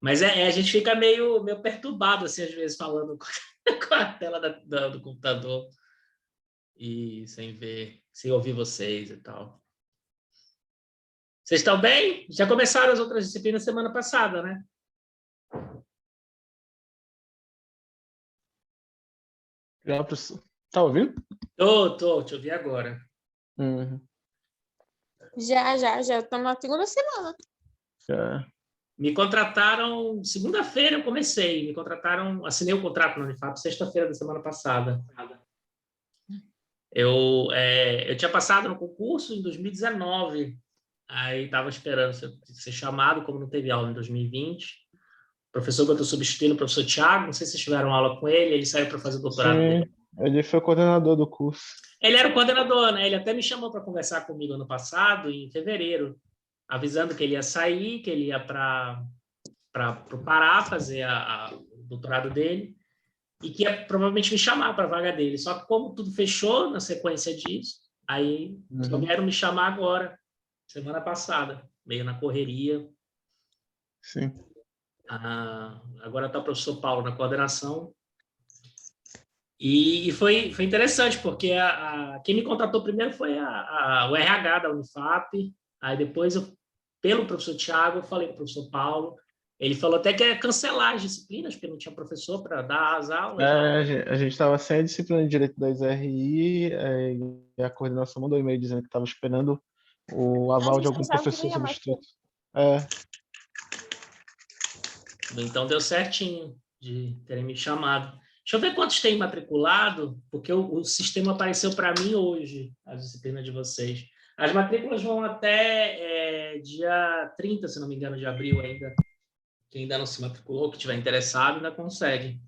Mas a gente fica meio perturbado, assim, às vezes, falando com a tela do computador e sem ouvir vocês e tal. Vocês estão bem? Já começaram as outras disciplinas semana passada, né? Já, professor. Tá ouvindo? Tô, te ouvi agora. Uhum. Já. Estamos na segunda semana. Já. Me contrataram, segunda-feira eu comecei, assinei o contrato na Unifap, sexta-feira da semana passada. Eu tinha passado no concurso em 2019, aí estava esperando ser chamado, como não teve aula em 2020. O professor que eu estou substituindo, o professor Thiago, não sei se vocês tiveram aula com ele saiu para fazer o doutorado dele. Ele foi coordenador do curso. Ele era o coordenador, né? Ele até me chamou para conversar comigo ano passado, em fevereiro, avisando que ele ia sair, que ele ia para o Pará fazer o doutorado dele, e que ia provavelmente me chamar para a vaga dele. Só que como tudo fechou na sequência disso, aí só vieram me chamar agora, semana passada, meio na correria. Sim. Agora está o professor Paulo na coordenação. E foi interessante, porque quem me contratou primeiro foi o RH da Unifap, aí depois, pelo professor Thiago, eu falei para o professor Paulo. Ele falou até que ia cancelar as disciplinas, porque não tinha professor para dar as aulas. A gente estava sem a disciplina de Direito das RI, e a coordenação mandou e-mail dizendo que estava esperando o aval de algum professor substituto. Então deu certinho de terem me chamado. Deixa eu ver quantos tem matriculado, porque o sistema apareceu para mim hoje, a disciplina de vocês. As matrículas vão até dia 30, se não me engano, de abril ainda. Quem ainda não se matriculou, que estiver interessado, ainda consegue.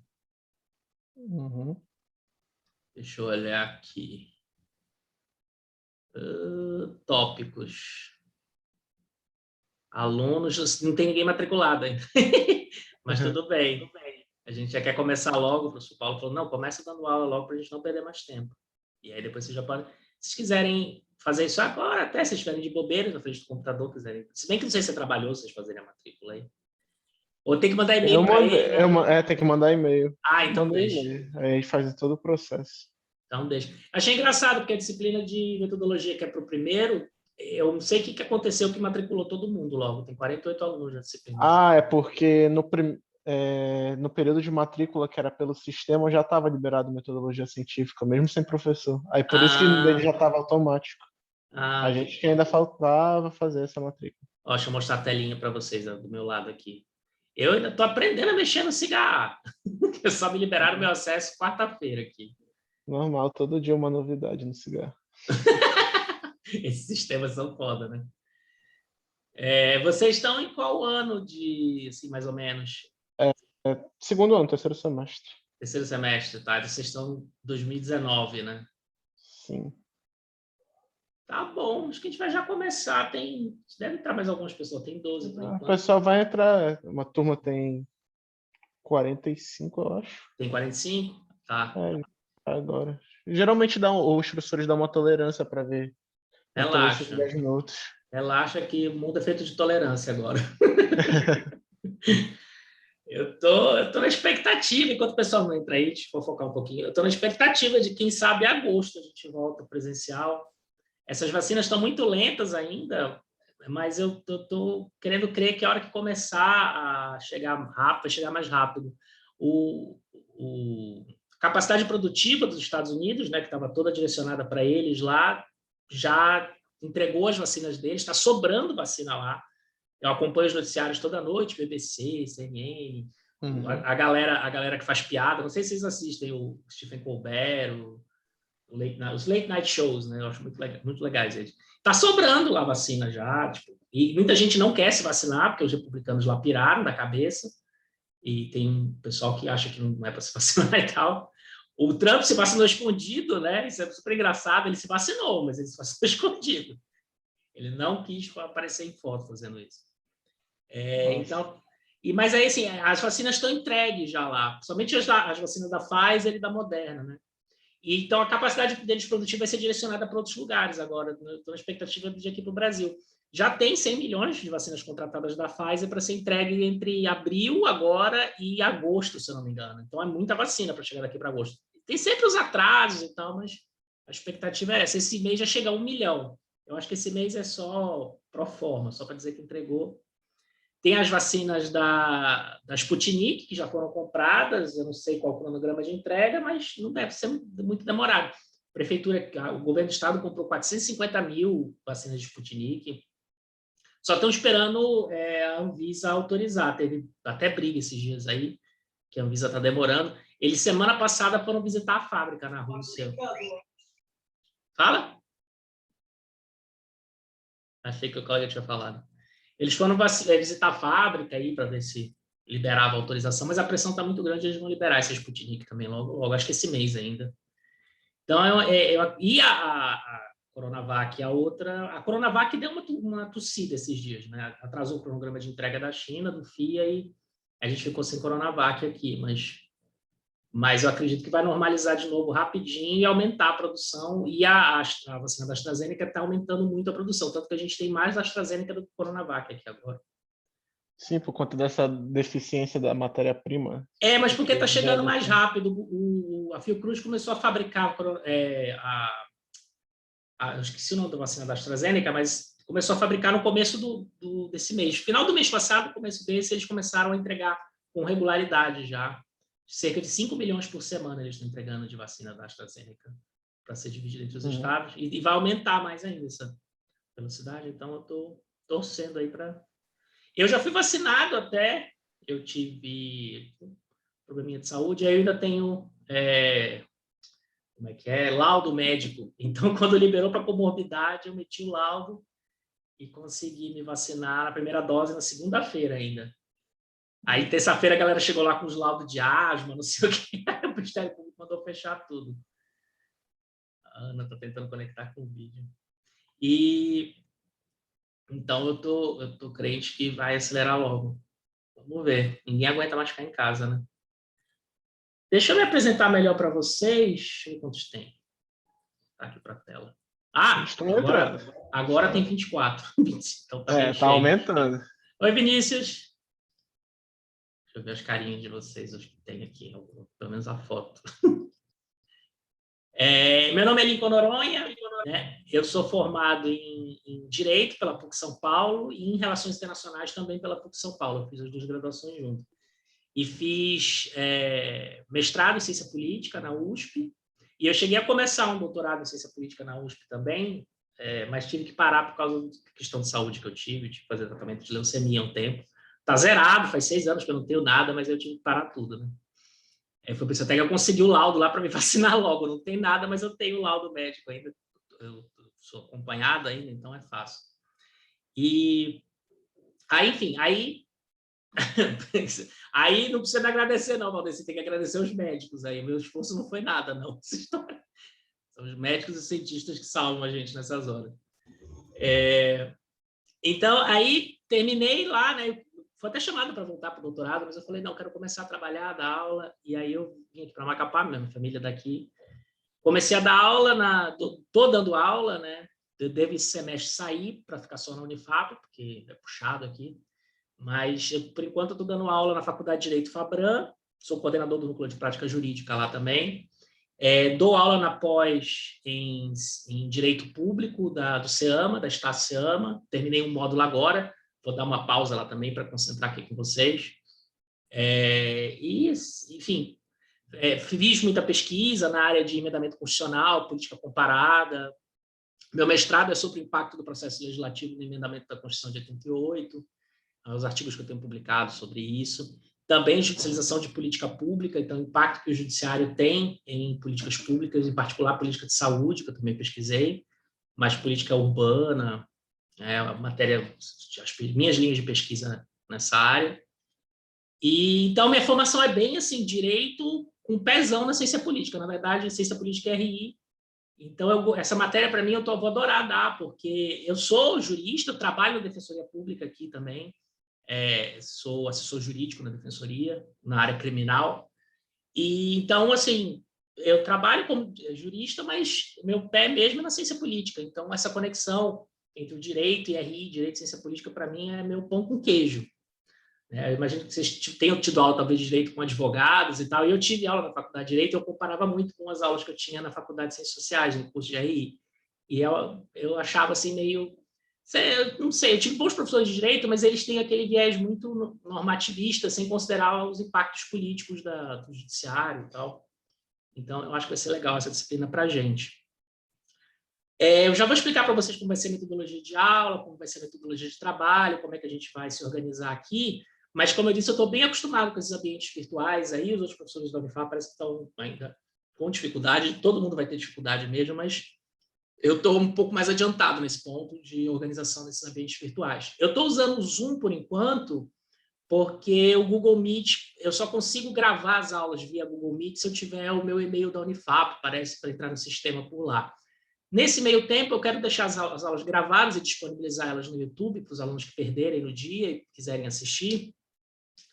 Deixa eu olhar aqui. Tópicos. Alunos, não tem ninguém matriculado ainda. Mas tudo bem. A gente já quer começar logo. O professor Paulo falou, não, começa dando aula logo para a gente não perder mais tempo. E aí depois vocês já podem... Se quiserem fazer isso agora, até se estiverem de bobeira na frente do computador, quiserem. Se bem que não sei se é trabalhoso vocês fazerem a matrícula aí. Ou tem que mandar e-mail para ele, né? Tem que mandar e-mail. Então deixa. Aí a gente faz todo o processo. Então deixa. Achei engraçado, porque a disciplina de metodologia que é para o primeiro, eu não sei o que aconteceu que matriculou todo mundo logo. Tem 48 alunos na disciplina. É porque no período de matrícula, que era pelo sistema, já estava liberado metodologia científica, mesmo sem professor. Aí por isso que ele já estava automático. A gente que ainda faltava fazer essa matrícula. Ó, deixa eu mostrar a telinha para vocês do meu lado aqui. Eu ainda estou aprendendo a mexer no cigarro. Eu só me liberaram o meu acesso quarta-feira aqui. Normal, todo dia uma novidade no cigarro. Esses sistemas são foda, né? Vocês estão em qual ano de, assim, mais ou menos? Segundo ano, terceiro semestre. Terceiro semestre, tá? Vocês estão em 2019, né? Sim. Tá bom, acho que a gente vai já começar. Deve entrar mais algumas pessoas, tem 12 por enquanto. O pessoal vai entrar, uma turma tem 45, eu acho. Tem 45? Tá. Agora. Geralmente os professores dão uma tolerância para ver. Relaxa. 10 minutos. Relaxa que o mundo é feito de tolerância agora. Eu tô na expectativa, enquanto o pessoal não entra aí, deixa eu focar um pouquinho, eu tô na expectativa de, quem sabe, em agosto a gente volta presencial. Essas vacinas estão muito lentas ainda, mas eu tô querendo crer que a hora que começar a chegar rápido, vai chegar mais rápido. A capacidade produtiva dos Estados Unidos, né, que estava toda direcionada para eles lá, já entregou as vacinas deles, está sobrando vacina lá. Eu acompanho os noticiários toda noite, BBC, CNN, a galera que faz piada, não sei se vocês assistem o Stephen Colbert, os late night shows, né? Eu acho muito legais eles. Está sobrando lá a vacina já, e muita gente não quer se vacinar, porque os republicanos lá piraram da cabeça, e tem um pessoal que acha que não é para se vacinar e tal. O Trump se vacinou escondido, né? Isso é super engraçado, ele se vacinou, mas ele se vacinou escondido. Ele não quis aparecer em foto fazendo isso. Mas aí, assim, as vacinas estão entregues já lá, somente as vacinas da Pfizer e da Moderna, né? E, então, a capacidade deles produtiva vai ser direcionada para outros lugares agora. Estou na expectativa de ir aqui para o Brasil. já tem 100 milhões de vacinas contratadas da Pfizer para ser entregue entre abril agora e agosto, se eu não me engano. Então, é muita vacina para chegar daqui para agosto. Tem sempre os atrasos e tal, mas a expectativa é essa. Esse mês já chega a 1 milhão. Eu acho que esse mês é só pro forma, só para dizer que entregou. Tem as vacinas da Sputnik, que já foram compradas, eu não sei qual o cronograma de entrega, mas não deve ser muito demorado. O governo do estado comprou 450 mil vacinas de Sputnik. Só estão esperando a Anvisa autorizar. Teve até briga esses dias aí, que a Anvisa está demorando. Eles, semana passada, foram visitar a fábrica na Rússia. Fala? Achei que o colega tinha falado. Eles foram visitar a fábrica aí para ver se liberava a autorização, mas a pressão está muito grande, eles vão liberar esse Sputnik também logo, acho que esse mês ainda. Então, e a Coronavac, a Coronavac deu uma tossida esses dias, né? Atrasou o cronograma de entrega da China, do FIA, e a gente ficou sem Coronavac aqui, mas eu acredito que vai normalizar de novo rapidinho e aumentar a produção, e a vacina da AstraZeneca está aumentando muito a produção, tanto que a gente tem mais da AstraZeneca do que Coronavac aqui agora. Sim, por conta dessa deficiência da matéria-prima. Mas porque está chegando mais rápido. A Fiocruz começou a fabricar eu esqueci o nome da vacina da AstraZeneca, mas começou a fabricar no começo desse mês. Final do mês passado, começo desse, eles começaram a entregar com regularidade já. Cerca de 5 milhões por semana eles estão entregando de vacina da AstraZeneca para ser dividida entre os estados. E vai aumentar mais ainda essa velocidade. Então, eu estou torcendo aí para... Eu já fui vacinado até. Eu tive probleminha de saúde. Aí eu ainda tenho... laudo médico. Então, quando liberou para comorbidade, eu meti o laudo e consegui me vacinar na primeira dose na segunda-feira ainda. Aí, terça-feira, a galera chegou lá com os laudos de asma, não sei o que. O Ministério Público mandou fechar tudo. A Ana está tentando conectar com o vídeo. E então eu tô crente que vai acelerar logo. Vamos ver. Ninguém aguenta mais ficar em casa, né? Deixa eu me apresentar melhor para vocês. Deixa eu ver quantos tem. Tá aqui para a tela. Agora tem 24. Então tá aumentando. Oi, Vinícius. Deixa eu ver as carinhas de vocês, os que tem aqui. Pelo menos a foto. Meu nome é Lincoln Noronha. Né? Eu sou formado em Direito pela PUC São Paulo e em Relações Internacionais também pela PUC São Paulo. Eu fiz as duas graduações juntas. E fiz mestrado em Ciência Política na USP. E eu cheguei a começar um doutorado em Ciência Política na USP também, mas tive que parar por causa da questão de saúde que eu tive que fazer tratamento de leucemia há um tempo. Está zerado, faz 6 anos que eu não tenho nada, mas eu tive que parar tudo. Né? Foi por isso até que eu consegui o laudo lá para me vacinar logo. Não tem nada, mas eu tenho o laudo médico ainda. Eu sou acompanhado ainda, então é fácil. E aí, enfim, aí não precisa me agradecer, não, Valdez. Você tem que agradecer os médicos aí. O meu esforço não foi nada, não. São os médicos e cientistas que salvam a gente nessas horas. Então, aí terminei lá, né? Fui até chamado para voltar para o doutorado, mas eu falei, não, quero começar a trabalhar, dar aula. E aí eu vim aqui para Macapá, minha família daqui. Comecei a dar aula, estou dando aula, né? Eu devo esse semestre sair para ficar só na Unifap, porque é puxado aqui. Mas, por enquanto, estou dando aula na Faculdade de Direito Fabran, sou coordenador do Núcleo de Prática Jurídica lá também. Dou aula na pós em Direito Público do CEAMA, da Estácio CEAMA. Terminei um módulo agora, vou dar uma pausa lá também para concentrar aqui com vocês. Enfim, fiz muita pesquisa na área de emendamento constitucional, política comparada. Meu mestrado é sobre o impacto do processo legislativo no emendamento da Constituição de 88, os artigos que eu tenho publicado sobre isso. Também judicialização de política pública, então o impacto que o judiciário tem em políticas públicas, em particular política de saúde, que eu também pesquisei, mas política urbana, as minhas linhas de pesquisa nessa área. E então minha formação é bem assim, direito com pezão na ciência política. Na verdade, ciência política é RI. Então, essa matéria, para mim, vou adorar dar, porque eu sou jurista, eu trabalho na Defensoria Pública aqui também, sou assessor jurídico na Defensoria, na área criminal. E, então, assim, eu trabalho como jurista, mas meu pé mesmo é na ciência política. Então, essa conexão entre o direito e RI, direito e ciência política, para mim, é meu pão com queijo. Eu imagino que vocês tenham tido aula, talvez, de direito com advogados e tal, e eu tive aula na faculdade de direito, eu comparava muito com as aulas que eu tinha na faculdade de ciências sociais, no curso de RI, e eu achava assim meio... Eu não sei, eu tive bons professores de direito, mas eles têm aquele viés muito normativista, sem considerar os impactos políticos do judiciário e tal. Então, eu acho que vai ser legal essa disciplina para a gente. Eu já vou explicar para vocês como vai ser a metodologia de aula, como vai ser a metodologia de trabalho, como é que a gente vai se organizar aqui, mas, como eu disse, eu estou bem acostumado com esses ambientes virtuais aí, os outros professores da Unifap parece que estão ainda com dificuldade, todo mundo vai ter dificuldade mesmo, mas eu estou um pouco mais adiantado nesse ponto de organização desses ambientes virtuais. Eu estou usando o Zoom, por enquanto, porque o Google Meet, eu só consigo gravar as aulas via Google Meet se eu tiver o meu e-mail da Unifap, parece, para entrar no sistema por lá. Nesse meio tempo, eu quero deixar as aulas gravadas e disponibilizar elas no YouTube para os alunos que perderem no dia e quiserem assistir,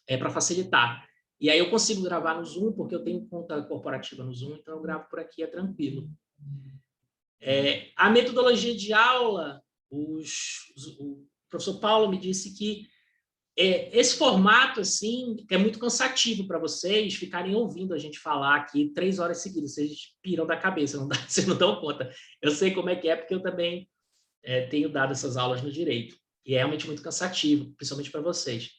para facilitar. E aí eu consigo gravar no Zoom, porque eu tenho conta corporativa no Zoom, então eu gravo por aqui, é tranquilo. A metodologia de aula, o professor Paulo me disse que esse formato, assim, é muito cansativo para vocês ficarem ouvindo a gente falar aqui 3 horas seguidas. Vocês piram da cabeça, vocês não dão conta. Eu sei como é que é, porque eu também tenho dado essas aulas no direito. E é realmente muito cansativo, principalmente para vocês.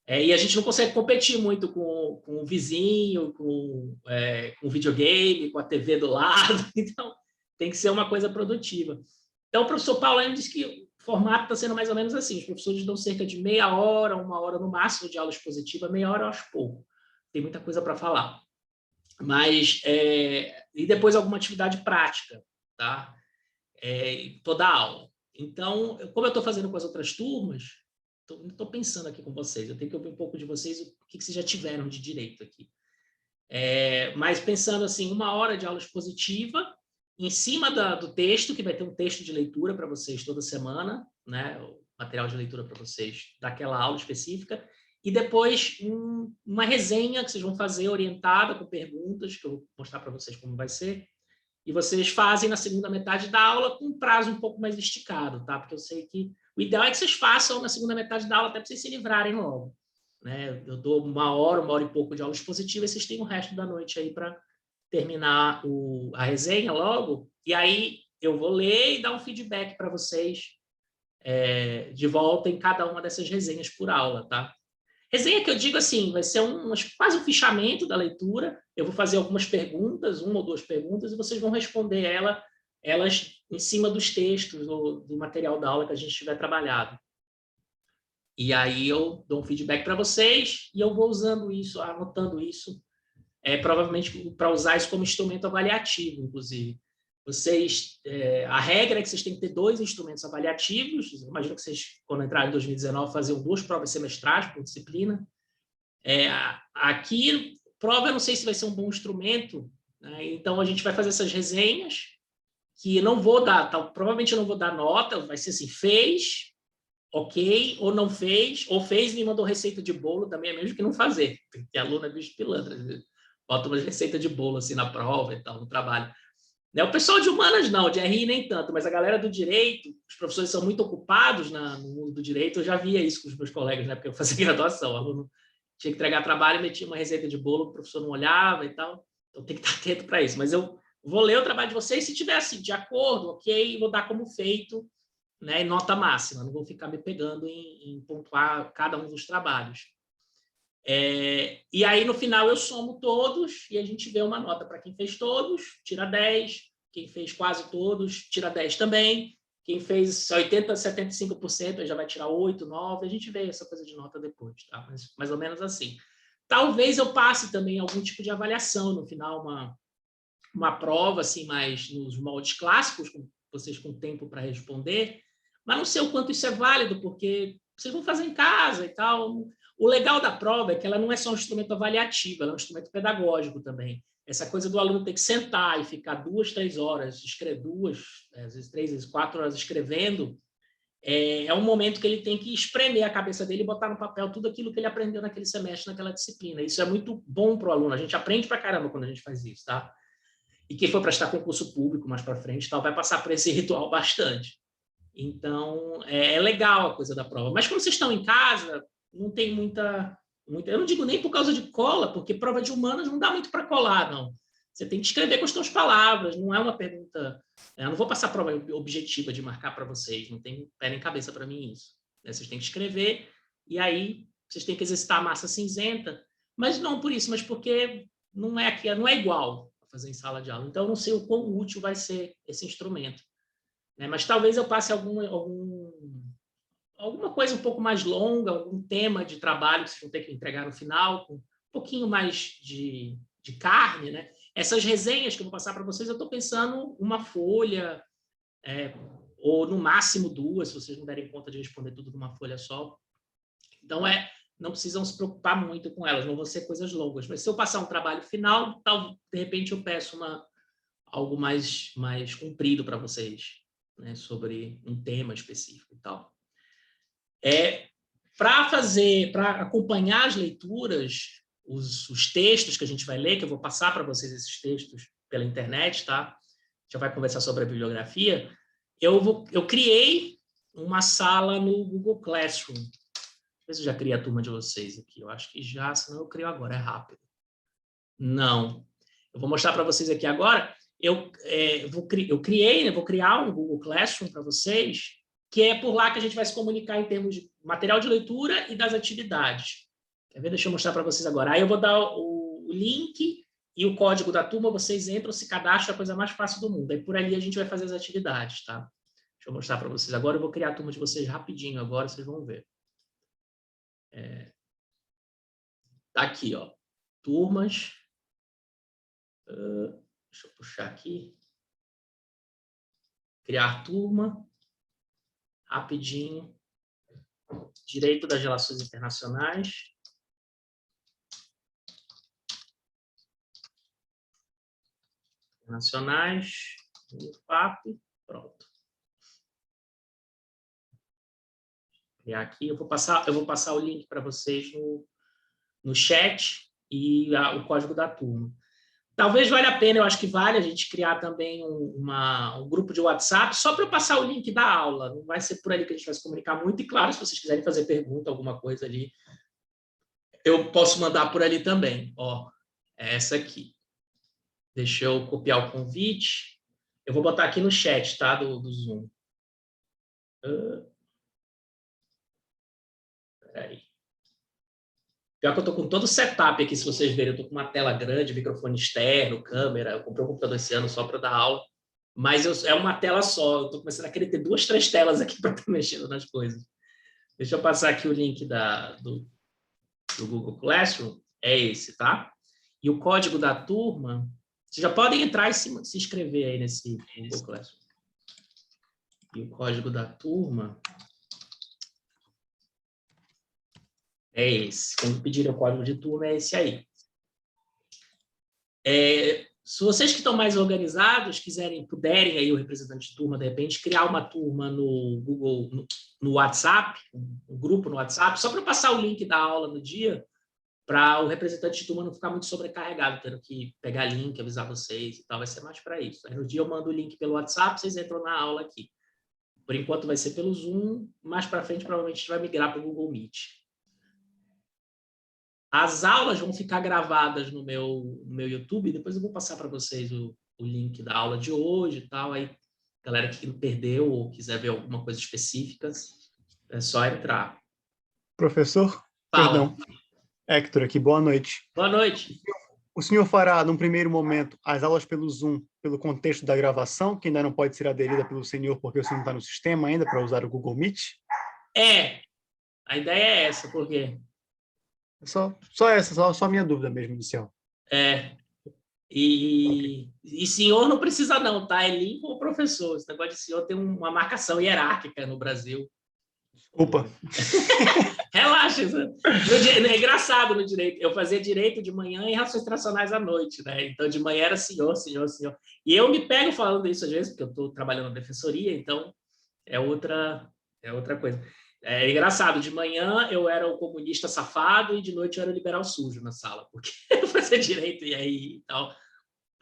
E a gente não consegue competir muito com o vizinho, com o videogame, com a TV do lado. Então, tem que ser uma coisa produtiva. Então, o professor Paulo ainda disse que o formato está sendo mais ou menos assim. Os professores dão cerca de meia hora, 1 hora no máximo de aula expositiva, meia hora eu acho pouco. Tem muita coisa para falar. Mas, e depois alguma atividade prática, tá? Toda a aula. Então, como eu estou fazendo com as outras turmas, estou pensando aqui com vocês, eu tenho que ouvir um pouco de vocês, o que vocês já tiveram de direito aqui. Mas pensando assim, 1 hora de aula expositiva, em cima do texto, que vai ter um texto de leitura para vocês toda semana, né? O material de leitura para vocês daquela aula específica, e depois uma resenha que vocês vão fazer orientada com perguntas, que eu vou mostrar para vocês como vai ser, e vocês fazem na segunda metade da aula com um prazo um pouco mais esticado, tá? Porque eu sei que o ideal é que vocês façam na segunda metade da aula até para vocês se livrarem logo, né? Eu dou 1 hora, 1 hora e pouco de aula expositiva, e vocês têm o resto da noite aí para terminar a resenha logo, e aí eu vou ler e dar um feedback para vocês de volta em cada uma dessas resenhas por aula, tá? Resenha que eu digo assim, vai ser quase um fichamento da leitura, eu vou fazer algumas perguntas, 1 ou 2 perguntas, e vocês vão responder elas em cima dos textos, do material da aula que a gente tiver trabalhado. E aí eu dou um feedback para vocês, e eu vou usando isso, anotando isso, provavelmente para usar isso como instrumento avaliativo, inclusive. A regra é que vocês têm que ter 2 instrumentos avaliativos. Imagino que vocês, quando entraram em 2019, faziam 2 provas semestrais por disciplina. Aqui, prova, eu não sei se vai ser um bom instrumento, né? Então, a gente vai fazer essas resenhas, que não vou dar, provavelmente eu não vou dar nota, vai ser assim, fez, ok, ou não fez, ou fez e me mandou receita de bolo, também é mesmo que não fazer, porque aluno é bicho pilantra, bota uma receita de bolo assim na prova e tal, no trabalho. O pessoal de humanas não, de RI nem tanto, mas a galera do direito, os professores são muito ocupados no mundo do direito, eu já via isso com os meus colegas, né, porque eu fazia graduação, o aluno tinha que entregar trabalho e metia uma receita de bolo, o professor não olhava e tal, então tem que estar atento para isso. Mas eu vou ler o trabalho de vocês, se tiver assim, de acordo, ok, vou dar como feito, né, em nota máxima, não vou ficar me pegando em pontuar cada um dos trabalhos. E aí, no final, eu somo todos e a gente vê uma nota para quem fez todos, tira 10, quem fez quase todos, tira 10 também, quem fez 80%, 75%, já vai tirar 8, 9, a gente vê essa coisa de nota depois, tá? Mas mais ou menos assim. Talvez eu passe também algum tipo de avaliação no final, uma prova assim, mais nos moldes clássicos, com vocês com tempo para responder, mas não sei o quanto isso é válido, porque vocês vão fazer em casa e tal. O legal da prova é que ela não é só um instrumento avaliativo, ela é um instrumento pedagógico também. Essa coisa do aluno ter que sentar e ficar 2, 3 horas, escrever 2, às vezes 3, às vezes 4 horas escrevendo, é um momento que ele tem que espremer a cabeça dele e botar no papel tudo aquilo que ele aprendeu naquele semestre, naquela disciplina. Isso é muito bom para o aluno, a gente aprende pra caramba quando a gente faz isso, tá? E quem for prestar concurso público mais para frente, tal, vai passar por esse ritual bastante. Então, é legal a coisa da prova. Mas quando vocês estão em casa, não tem muita... Eu não digo nem por causa de cola, porque prova de humanas não dá muito para colar, não. Você tem que escrever com as suas palavras, não é uma pergunta... Eu não vou passar prova objetiva de marcar para vocês, não tem pé nem cabeça para mim isso. Vocês têm que escrever, e aí vocês têm que exercitar a massa cinzenta, mas não por isso, mas porque não é igual a fazer em sala de aula. Então, eu não sei o quão útil vai ser esse instrumento. Mas talvez eu passe alguma coisa um pouco mais longa, algum tema de trabalho que vocês vão ter que entregar no final, com um pouquinho mais de carne, né? Essas resenhas que eu vou passar para vocês, eu estou pensando uma folha, ou no máximo 2, se vocês não derem conta de responder tudo numa folha só. Então, não precisam se preocupar muito com elas, não vão ser coisas longas. Mas se eu passar um trabalho final, de repente eu peço algo mais comprido para vocês, né, sobre um tema específico e tal. Para acompanhar as leituras, os textos que a gente vai ler, que eu vou passar para vocês esses textos pela internet, tá? Já vai conversar sobre a bibliografia. Eu criei uma sala no Google Classroom. Deixa eu ver se eu já criei a turma de vocês aqui. Eu acho que já, senão eu crio agora, é rápido. Não. Eu vou mostrar para vocês aqui agora. Eu criei, né, vou criar um Google Classroom para vocês, que é por lá que a gente vai se comunicar em termos de material de leitura e das atividades. Quer ver? Deixa eu mostrar para vocês agora. Aí eu vou dar o link e o código da turma, vocês entram, se cadastram, é a coisa mais fácil do mundo. Aí por ali a gente vai fazer as atividades, tá? Deixa eu mostrar para vocês agora. Eu vou criar a turma de vocês rapidinho agora, vocês vão ver. Tá aqui, ó. Turmas. Deixa eu puxar aqui. Criar turma. Rapidinho. Direito das Relações Internacionais. Internacionais. FAP. Pronto. Criar aqui. Eu vou passar o link para vocês no chat e o código da turma. Talvez valha a pena, eu acho que vale a gente criar também um grupo de WhatsApp, só para eu passar o link da aula. Não vai ser por ali que a gente vai se comunicar muito. E, claro, se vocês quiserem fazer pergunta, alguma coisa ali, eu posso mandar por ali também. Ó, é essa aqui. Deixa eu copiar o convite. Eu vou botar aqui no chat, tá? Do Zoom. Peraí. Pior que eu estou com todo o setup aqui, se vocês verem. Eu estou com uma tela grande, microfone externo, câmera. Eu comprei um computador esse ano só para dar aula. Mas é uma tela só. Eu estou começando a querer ter 2, 3 telas aqui para estar mexendo nas coisas. Deixa eu passar aqui o link do Google Classroom. É esse, tá? E o código da turma... Vocês já podem entrar e se inscrever aí nesse Google Classroom. E o código da turma... é esse. Quando pedirem o código de turma, é esse aí. Se vocês que estão mais organizados, puderem aí o representante de turma, de repente, criar uma turma no Google, no WhatsApp, um grupo no WhatsApp, só para passar o link da aula no dia, para o representante de turma não ficar muito sobrecarregado, tendo que pegar link, avisar vocês e tal, vai ser mais para isso. Aí no dia eu mando o link pelo WhatsApp, vocês entram na aula aqui. Por enquanto vai ser pelo Zoom, mais para frente provavelmente a gente vai migrar para o Google Meet. As aulas vão ficar gravadas no meu YouTube, depois eu vou passar para vocês o link da aula de hoje e tal. Aí, galera que perdeu ou quiser ver alguma coisa específica, é só entrar. Professor? Fala. Perdão. Hector aqui, boa noite. Boa noite. O senhor fará, num primeiro momento, as aulas pelo Zoom, pelo contexto da gravação, que ainda não pode ser aderida pelo senhor, porque o senhor não está no sistema ainda para usar o Google Meet? A ideia é essa, por quê? Só essa, só a minha dúvida mesmo, inicial. E senhor não precisa não, tá? É link com o professor. Esse negócio de senhor tem uma marcação hierárquica no Brasil. Desculpa. Relaxa. É engraçado no direito. Eu fazia direito de manhã e relações internacionais à noite, né? Então, de manhã era senhor, senhor, senhor. E eu me pego falando isso às vezes, porque eu estou trabalhando na defensoria, então é outra coisa. É engraçado, de manhã eu era o comunista safado e de noite eu era o liberal sujo na sala, porque eu fazia direito e aí e tal.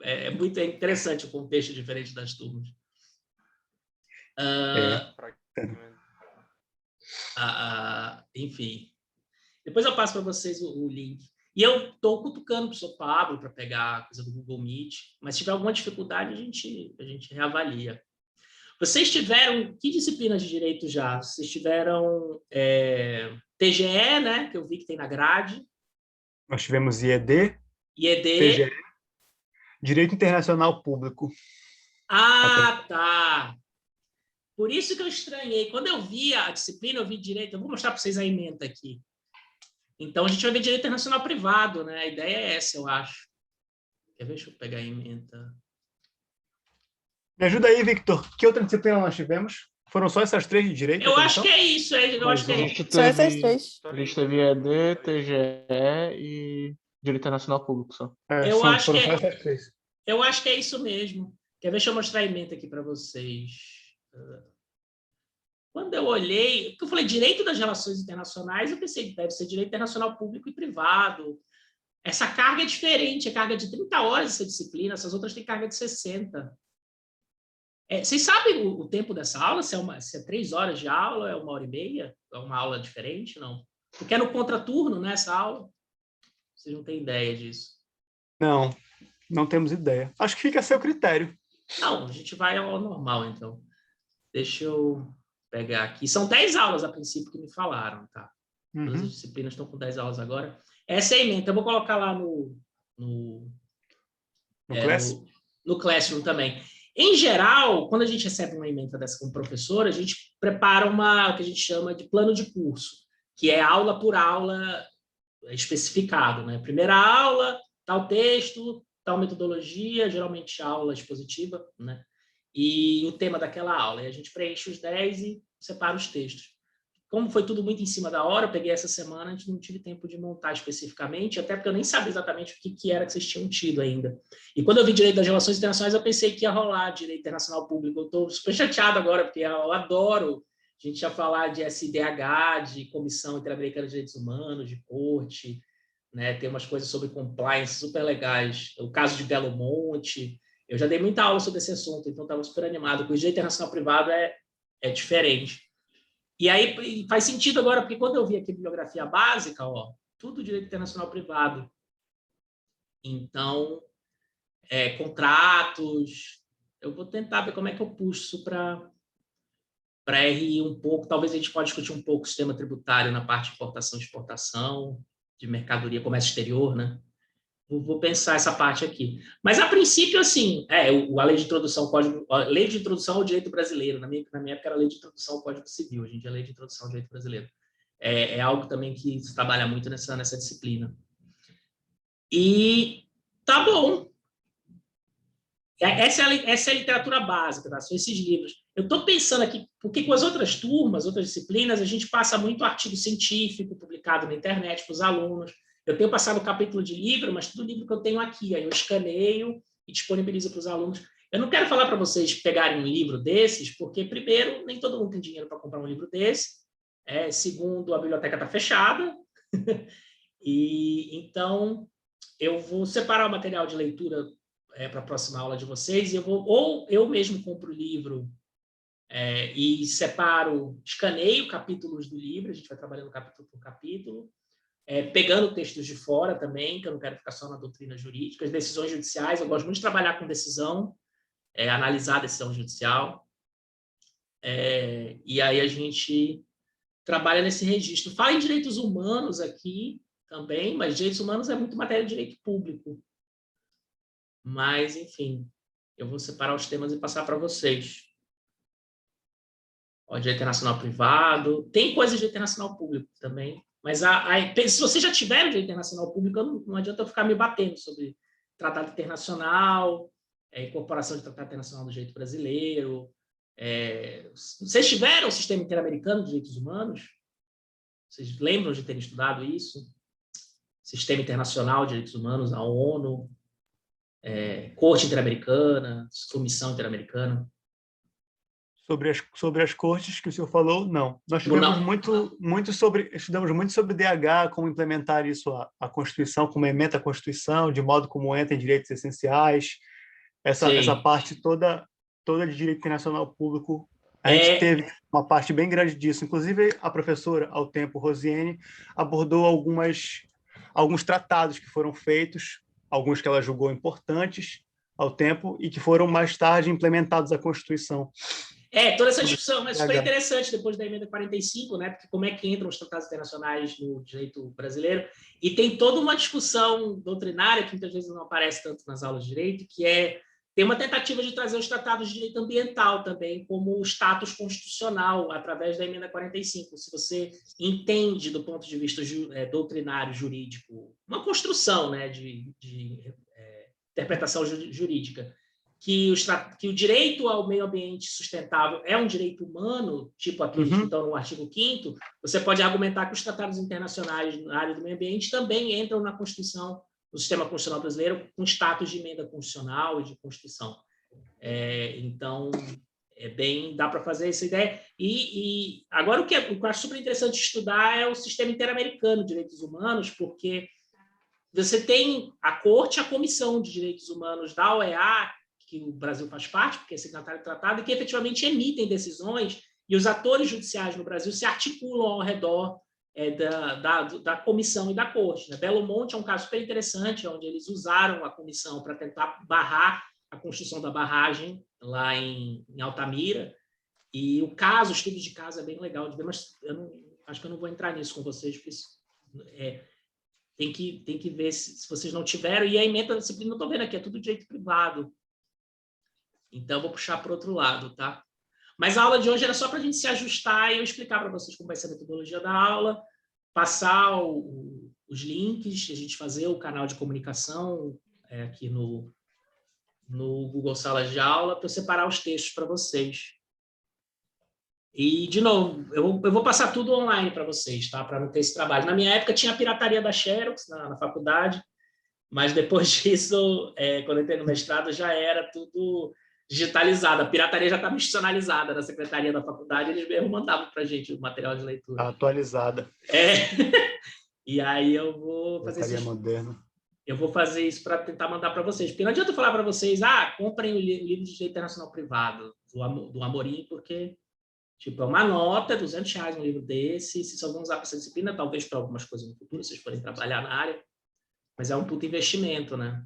É muito interessante o contexto diferente das turmas. Enfim. Depois eu passo para vocês o link. E eu estou cutucando o professor Pablo para pegar a coisa do Google Meet, mas se tiver alguma dificuldade, a gente reavalia. Vocês tiveram, que disciplinas de direito já? Vocês tiveram TGE, né, que eu vi que tem na grade. Nós tivemos IED, TGE, Direito Internacional Público. Tá. Por isso que eu estranhei. Quando eu vi a disciplina, eu vi direito. Eu vou mostrar para vocês a ementa aqui. Então, a gente vai ver direito internacional privado, né? A ideia é essa, eu acho. Quer ver? Deixa eu pegar a ementa. Me ajuda aí, Victor. Que outra disciplina nós tivemos? Foram só essas 3 de direito? Eu acho que é isso. Eu acho que é isso. Só essas 3. A gente teve ED, TGE e Direito Internacional Público só. Eu acho foram só essas 3. Eu acho que é isso mesmo. Quer ver? Deixa eu mostrar a ementa aqui para vocês. Quando eu olhei, porque eu falei direito das relações internacionais, eu pensei que deve ser direito internacional público e privado. Essa carga é diferente, é carga de 30 horas essa disciplina, essas outras têm carga de 60. Vocês sabem o tempo dessa aula? Se é 3 horas de aula, é 1h30? É uma aula diferente? Não. Porque é no contraturno, né, essa aula? Vocês não têm ideia disso. Não temos ideia. Acho que fica a seu critério. Não, a gente vai ao normal, então. Deixa eu pegar aqui. São 10 aulas, a princípio, que me falaram, tá? Todas as disciplinas estão com 10 aulas agora. Essa é a ementa. Eu vou colocar lá no Classroom também. Em geral, quando a gente recebe uma ementa dessa como professor, a gente prepara o que a gente chama de plano de curso, que é aula por aula especificado, né? Primeira aula, tal texto, tal metodologia, geralmente aula expositiva, né? E o tema daquela aula. E a gente preenche os 10 e separa os textos. Como foi tudo muito em cima da hora, eu peguei essa semana, a gente não tive tempo de montar especificamente, até porque eu nem sabia exatamente o que era que vocês tinham tido ainda. E quando eu vi direito das relações internacionais, eu pensei que ia rolar direito internacional público. Eu estou super chateado agora, porque eu adoro a gente já falar de SDH, de Comissão Interamericana de Direitos Humanos, de corte, né? Tem umas coisas sobre compliance super legais. O caso de Belo Monte. Eu já dei muita aula sobre esse assunto, então estava super animado. Porque o direito internacional privado é diferente. E aí faz sentido agora, porque quando eu vi aqui a bibliografia básica, tudo direito internacional privado. Então, contratos. Eu vou tentar ver como é que eu puxo isso para RI um pouco. Talvez a gente pode discutir um pouco o sistema tributário na parte de importação e exportação, de mercadoria, comércio exterior, né? Vou pensar essa parte aqui. Mas, a princípio, assim, a lei de introdução ao direito brasileiro. Na minha época era a lei de introdução ao Código Civil. Hoje em dia é a lei de introdução ao direito brasileiro. É algo também que se trabalha muito nessa disciplina. E tá bom. Essa é a literatura básica, tá? São esses livros. Eu estou pensando aqui, porque com as outras turmas, outras disciplinas, a gente passa muito artigo científico publicado na internet para os alunos. Eu tenho passado capítulo de livro, mas tudo livro que eu tenho aqui. Aí eu escaneio e disponibilizo para os alunos. Eu não quero falar para vocês pegarem um livro desses, porque, primeiro, nem todo mundo tem dinheiro para comprar um livro desse. Segundo, a biblioteca está fechada. Então, eu vou separar o material de leitura para a próxima aula de vocês, e ou eu mesmo compro o livro e separo, escaneio capítulos do livro, a gente vai trabalhando capítulo por capítulo, pegando textos de fora também, que eu não quero ficar só na doutrina jurídica, as decisões judiciais, eu gosto muito de trabalhar com decisão, analisar a decisão judicial, e aí a gente trabalha nesse registro. Fala em direitos humanos aqui também, mas direitos humanos é muito matéria de direito público. Mas, enfim, eu vou separar os temas e passar para vocês. Direito internacional privado, tem coisa de direito internacional público também, mas se você já tiver direito internacional público, não adianta eu ficar me batendo sobre tratado internacional, incorporação de tratado internacional do direito brasileiro. Vocês tiveram o sistema interamericano de direitos humanos? Vocês lembram de terem estudado isso? Sistema internacional de direitos humanos, a ONU, Corte Interamericana, Comissão Interamericana. Sobre as cortes que o senhor falou, não. Nós tivemos estudamos muito sobre DH, como implementar isso à Constituição, como ementa a Constituição, de modo como entra em direitos essenciais. Essa parte toda de direito internacional público A gente teve uma parte bem grande disso. Inclusive, a professora, ao tempo, Rosiane, abordou alguns tratados que foram feitos, alguns que ela julgou importantes ao tempo e que foram mais tarde implementados à Constituição. Toda essa discussão é super interessante depois da emenda 45, né? Porque como é que entram os tratados internacionais no direito brasileiro, e tem toda uma discussão doutrinária que muitas vezes não aparece tanto nas aulas de direito, que tem uma tentativa de trazer os tratados de direito ambiental também como status constitucional através da emenda 45. Se você entende do ponto de vista doutrinário, jurídico, uma construção, né, de interpretação jurídica, que o direito ao meio ambiente sustentável é um direito humano, tipo aqueles que estão no artigo 5º, você pode argumentar que os tratados internacionais na área do meio ambiente também entram na Constituição, no sistema constitucional brasileiro, com status de emenda constitucional e de Constituição. Então, dá para fazer essa ideia. E agora, o que eu acho super interessante estudar é o sistema interamericano de direitos humanos, porque você tem a Corte e a Comissão de Direitos Humanos da OEA, que o Brasil faz parte, porque é signatário do tratado, e que efetivamente emitem decisões, e os atores judiciais no Brasil se articulam ao redor da comissão e da corte. Né? Belo Monte é um caso super interessante, onde eles usaram a comissão para tentar barrar a construção da barragem lá em Altamira, e o estudo de caso é bem legal de ver, mas acho que eu não vou entrar nisso com vocês, porque isso tem que ver se vocês não tiveram, e a emenda da disciplina, não estou vendo aqui, é tudo direito privado. Então, eu vou puxar para o outro lado, tá? Mas a aula de hoje era só para a gente se ajustar e eu explicar para vocês como vai ser a metodologia da aula, passar os links, a gente fazer o canal de comunicação aqui no Google Salas de Aula, para eu separar os textos para vocês. E, de novo, eu vou passar tudo online para vocês, tá? Para não ter esse trabalho. Na minha época, tinha a pirataria da Xerox na faculdade, mas depois disso, quando eu entrei no mestrado, já era tudo digitalizado. A pirataria já estava institucionalizada na secretaria da faculdade, eles mesmo mandavam para a gente o material de leitura. Atualizada. E aí eu vou fazer isso. Moderna. Eu vou fazer isso para tentar mandar para vocês. Porque não adianta eu falar para vocês, comprem o livro de Direito Internacional Privado, do Amorim, porque é uma nota, R$200 um livro desse, se só vão usar para essa disciplina, talvez para algumas coisas no futuro, vocês forem trabalhar na área, mas é um puto investimento, né?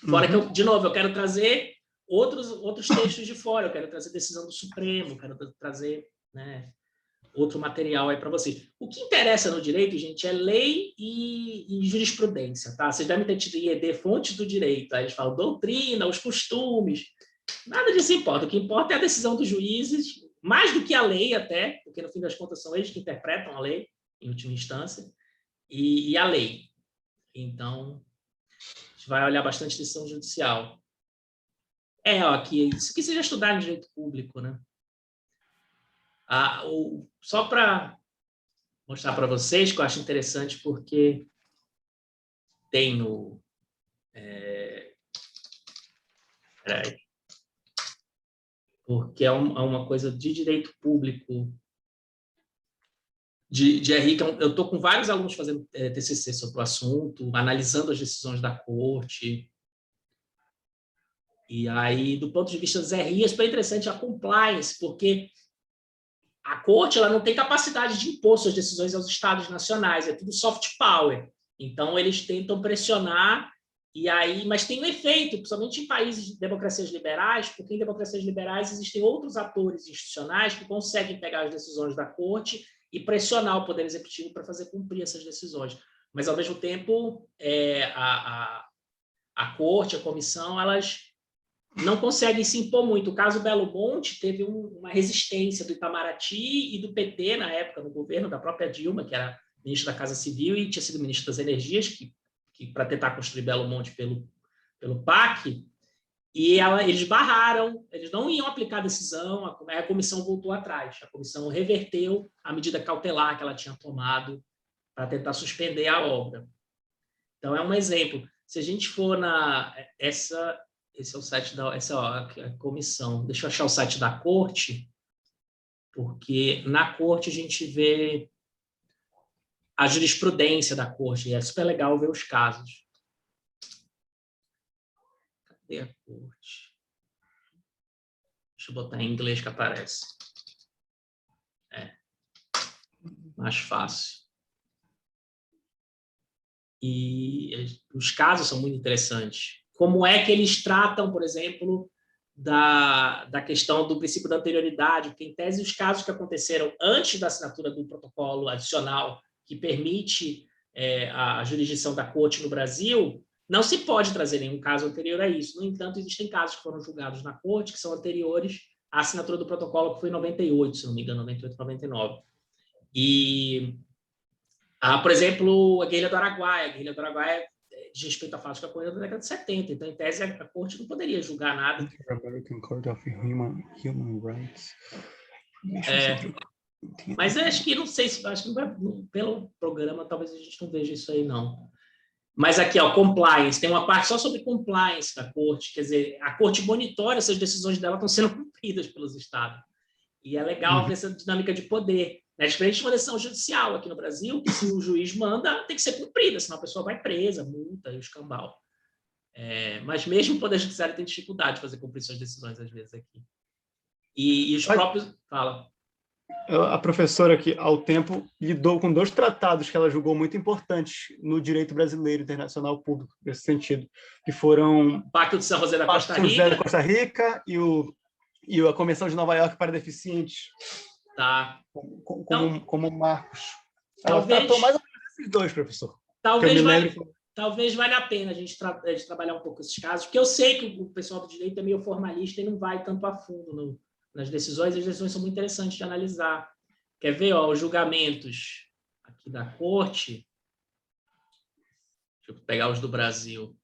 Fora que, de novo, eu quero trazer outros textos de fora, eu quero trazer decisão do Supremo, quero trazer, né, outro material aí para vocês. O que interessa no direito, gente, é lei e jurisprudência, tá? Vocês devem ter tido IED, fontes do direito, aí eles falam doutrina, os costumes, nada disso importa. O que importa é a decisão dos juízes, mais do que a lei até, porque no fim das contas são eles que interpretam a lei, em última instância, e a lei. Então, a gente vai olhar bastante decisão judicial. Aqui, isso que vocês já estudaram em direito público, né? Só para mostrar para vocês, que eu acho interessante, porque tem no... porque é uma coisa de direito público de RI, que eu estou com vários alunos fazendo TCC sobre o assunto, analisando as decisões da corte. E aí, do ponto de vista dos RI, é super interessante a compliance, porque a corte ela não tem capacidade de impor suas decisões aos estados nacionais, é tudo soft power. Então, eles tentam pressionar, mas tem um efeito, principalmente em países de democracias liberais, porque em democracias liberais existem outros atores institucionais que conseguem pegar as decisões da corte e pressionar o Poder Executivo para fazer cumprir essas decisões. Mas, ao mesmo tempo, a corte, a comissão, elas não conseguem se impor muito. O caso Belo Monte teve uma resistência do Itamaraty e do PT, na época, no governo da própria Dilma, que era ministro da Casa Civil e tinha sido ministro das Energias, que para tentar construir Belo Monte pelo PAC, e eles barraram, eles não iam aplicar a decisão, a comissão voltou atrás, a comissão reverteu a medida cautelar que ela tinha tomado para tentar suspender a obra. Então, é um exemplo. Se a gente for esse é o site a comissão. Deixa eu achar o site da corte, porque na corte a gente vê a jurisprudência da corte, e é super legal ver os casos. Cadê a corte? Deixa eu botar em inglês que aparece. mais fácil. E os casos são muito interessantes. Como é que eles tratam, por exemplo, da questão do princípio da anterioridade, porque, em tese, os casos que aconteceram antes da assinatura do protocolo adicional que permite a jurisdição da Corte no Brasil, não se pode trazer nenhum caso anterior a isso. No entanto, existem casos que foram julgados na Corte que são anteriores à assinatura do protocolo, que foi em 98, se não me engano, 98, 99. E, por exemplo, a guerrilha do Araguaia. A guerrilha do Araguaia diz respeito à fábrica da década de 70. Então, em tese, a Corte não poderia julgar nada. American Court of Human Rights. Mas acho que, não sei, acho que não vai, pelo programa, talvez a gente não veja isso aí, não. Mas aqui, compliance, tem uma parte só sobre compliance da Corte, quer dizer, a Corte monitora se as decisões dela estão sendo cumpridas pelos Estados. E é legal ver essa dinâmica de poder. É diferente de uma decisão judicial aqui no Brasil, que se o juiz manda, tem que ser cumprida, senão a pessoa vai presa, multa e o escambau. Mas mesmo o Poder Judiciário tem dificuldade de fazer cumprir suas decisões, às vezes, aqui. E os próprios... Fala. A professora aqui, ao tempo, lidou com 2 tratados que ela julgou muito importantes no direito brasileiro internacional público, nesse sentido, que foram o Pacto de San José da Costa Rica e a Convenção de Nova York para Deficientes, tá. como marcos. Talvez, ela tratou mais ou menos esses 2, professor. Talvez valha a pena a gente trabalhar um pouco esses casos, porque eu sei que o pessoal do direito é meio formalista e não vai tanto a fundo nas decisões. As decisões são muito interessantes de analisar. Quer ver, os julgamentos aqui da Corte? Deixa eu pegar os do Brasil.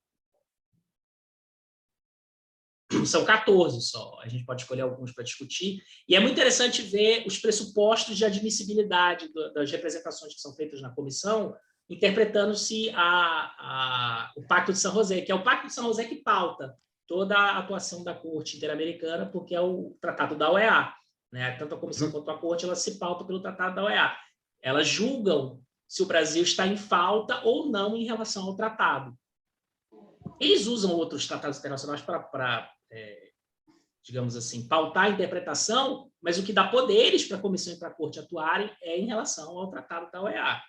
São 14 só. A gente pode escolher alguns para discutir. E é muito interessante ver os pressupostos de admissibilidade das representações que são feitas na comissão, interpretando-se o Pacto de San José, que é o Pacto de San José que pauta toda a atuação da Corte Interamericana, porque é o Tratado da OEA. Né? Tanto a Comissão quanto a Corte, elas se pautam pelo Tratado da OEA. Elas julgam se o Brasil está em falta ou não em relação ao tratado. Eles usam outros tratados internacionais para digamos assim, pautar a interpretação, mas o que dá poderes para a Comissão e para a Corte atuarem é em relação ao Tratado da OEA.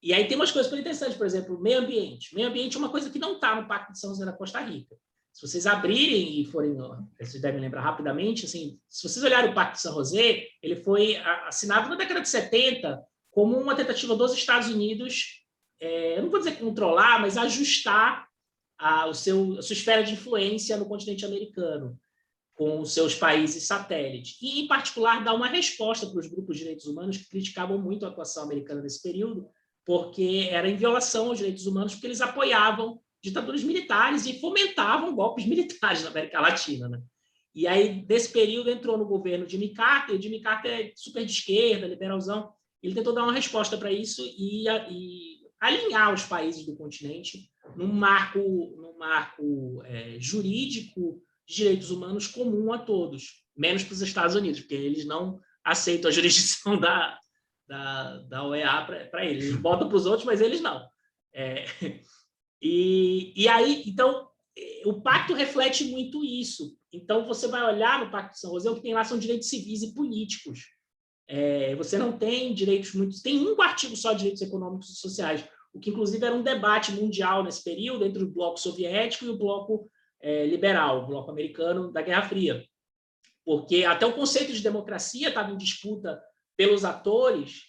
E aí tem umas coisas bem interessantes, por exemplo, meio ambiente. Meio ambiente é uma coisa que não está no Pacto de San José da Costa Rica. Se vocês abrirem e forem, vocês devem lembrar rapidamente, assim, se vocês olharem o Pacto de San José, ele foi assinado na década de 70 como uma tentativa dos Estados Unidos, eu não vou dizer controlar, mas ajustar a sua esfera de influência no continente americano, com os seus países satélites. E, em particular, dar uma resposta para os grupos de direitos humanos que criticavam muito a atuação americana nesse período, porque era em violação aos direitos humanos, porque eles apoiavam ditaduras militares e fomentavam golpes militares na América Latina. Né? E aí, nesse período, entrou no governo Jimmy Carter, e Jimmy Carter é super de esquerda, liberalzão. Ele tentou dar uma resposta para isso e alinhar os países do continente num marco jurídico de direitos humanos comum a todos, menos para os Estados Unidos, porque eles não aceitam a jurisdição da OEA para eles. Eles botam para os outros, mas eles não. E aí, então, o pacto reflete muito isso. Então, você vai olhar no Pacto de San José, o que tem lá são direitos civis e políticos. Você não tem direitos muitos... Tem um artigo só de direitos econômicos e sociais, o que, inclusive, era um debate mundial nesse período entre o bloco soviético e o bloco liberal, o bloco americano da Guerra Fria. Porque até o conceito de democracia estava em disputa pelos atores,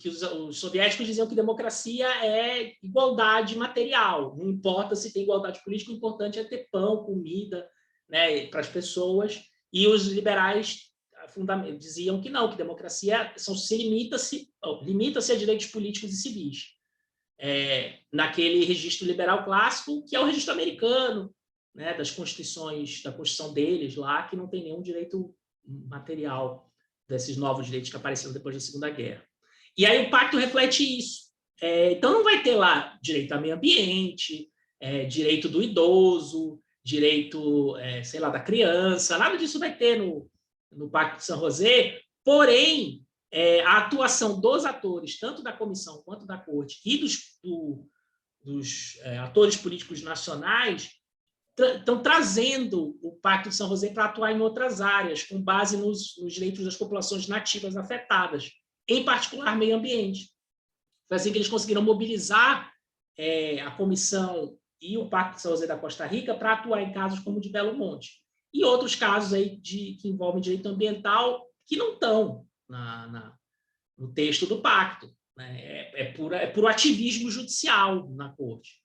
que os soviéticos diziam que democracia é igualdade material, não importa se tem igualdade política, o importante é ter pão, comida, né, para as pessoas, e os liberais diziam que não, que democracia limita-se a direitos políticos e civis. Naquele registro liberal clássico, que é o registro americano, né, da Constituição deles lá, que não tem nenhum direito material desses novos direitos que apareceram depois da Segunda Guerra. E aí o pacto reflete isso. Então não vai ter lá direito ao meio ambiente, direito do idoso, direito, sei lá, da criança, nada disso vai ter no Pacto de San José, porém, a atuação dos atores, tanto da comissão quanto da corte, e dos atores políticos nacionais, estão trazendo o Pacto de San José para atuar em outras áreas, com base nos direitos das populações nativas afetadas. em particular meio ambiente. Foi assim que eles conseguiram mobilizar a comissão e o Pacto de São José da Costa Rica para atuar em casos como o de Belo Monte. E outros casos aí que envolvem direito ambiental que não estão no texto do pacto. Né? É puro ativismo judicial na corte.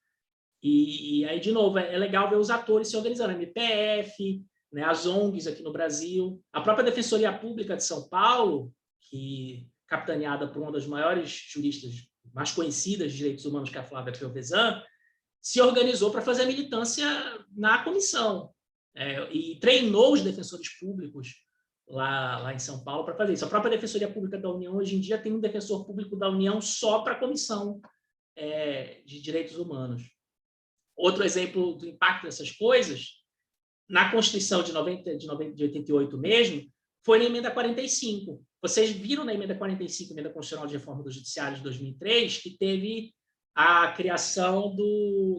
E aí, de novo, é legal ver os atores se organizando. A MPF, né, as ONGs aqui no Brasil, a própria Defensoria Pública de São Paulo, que capitaneada por uma das maiores juristas mais conhecidas de direitos humanos, que é a Flávia Pelvezan, se organizou para fazer a militância na comissão e treinou os defensores públicos lá em São Paulo para fazer isso. A própria Defensoria Pública da União, hoje em dia, tem um defensor público da União só para a Comissão de Direitos Humanos. Outro exemplo do impacto dessas coisas, na Constituição de 88 mesmo, foi na Emenda 45. Vocês viram na Emenda 45, Emenda Constitucional de Reforma do Judiciário de 2003, que teve a criação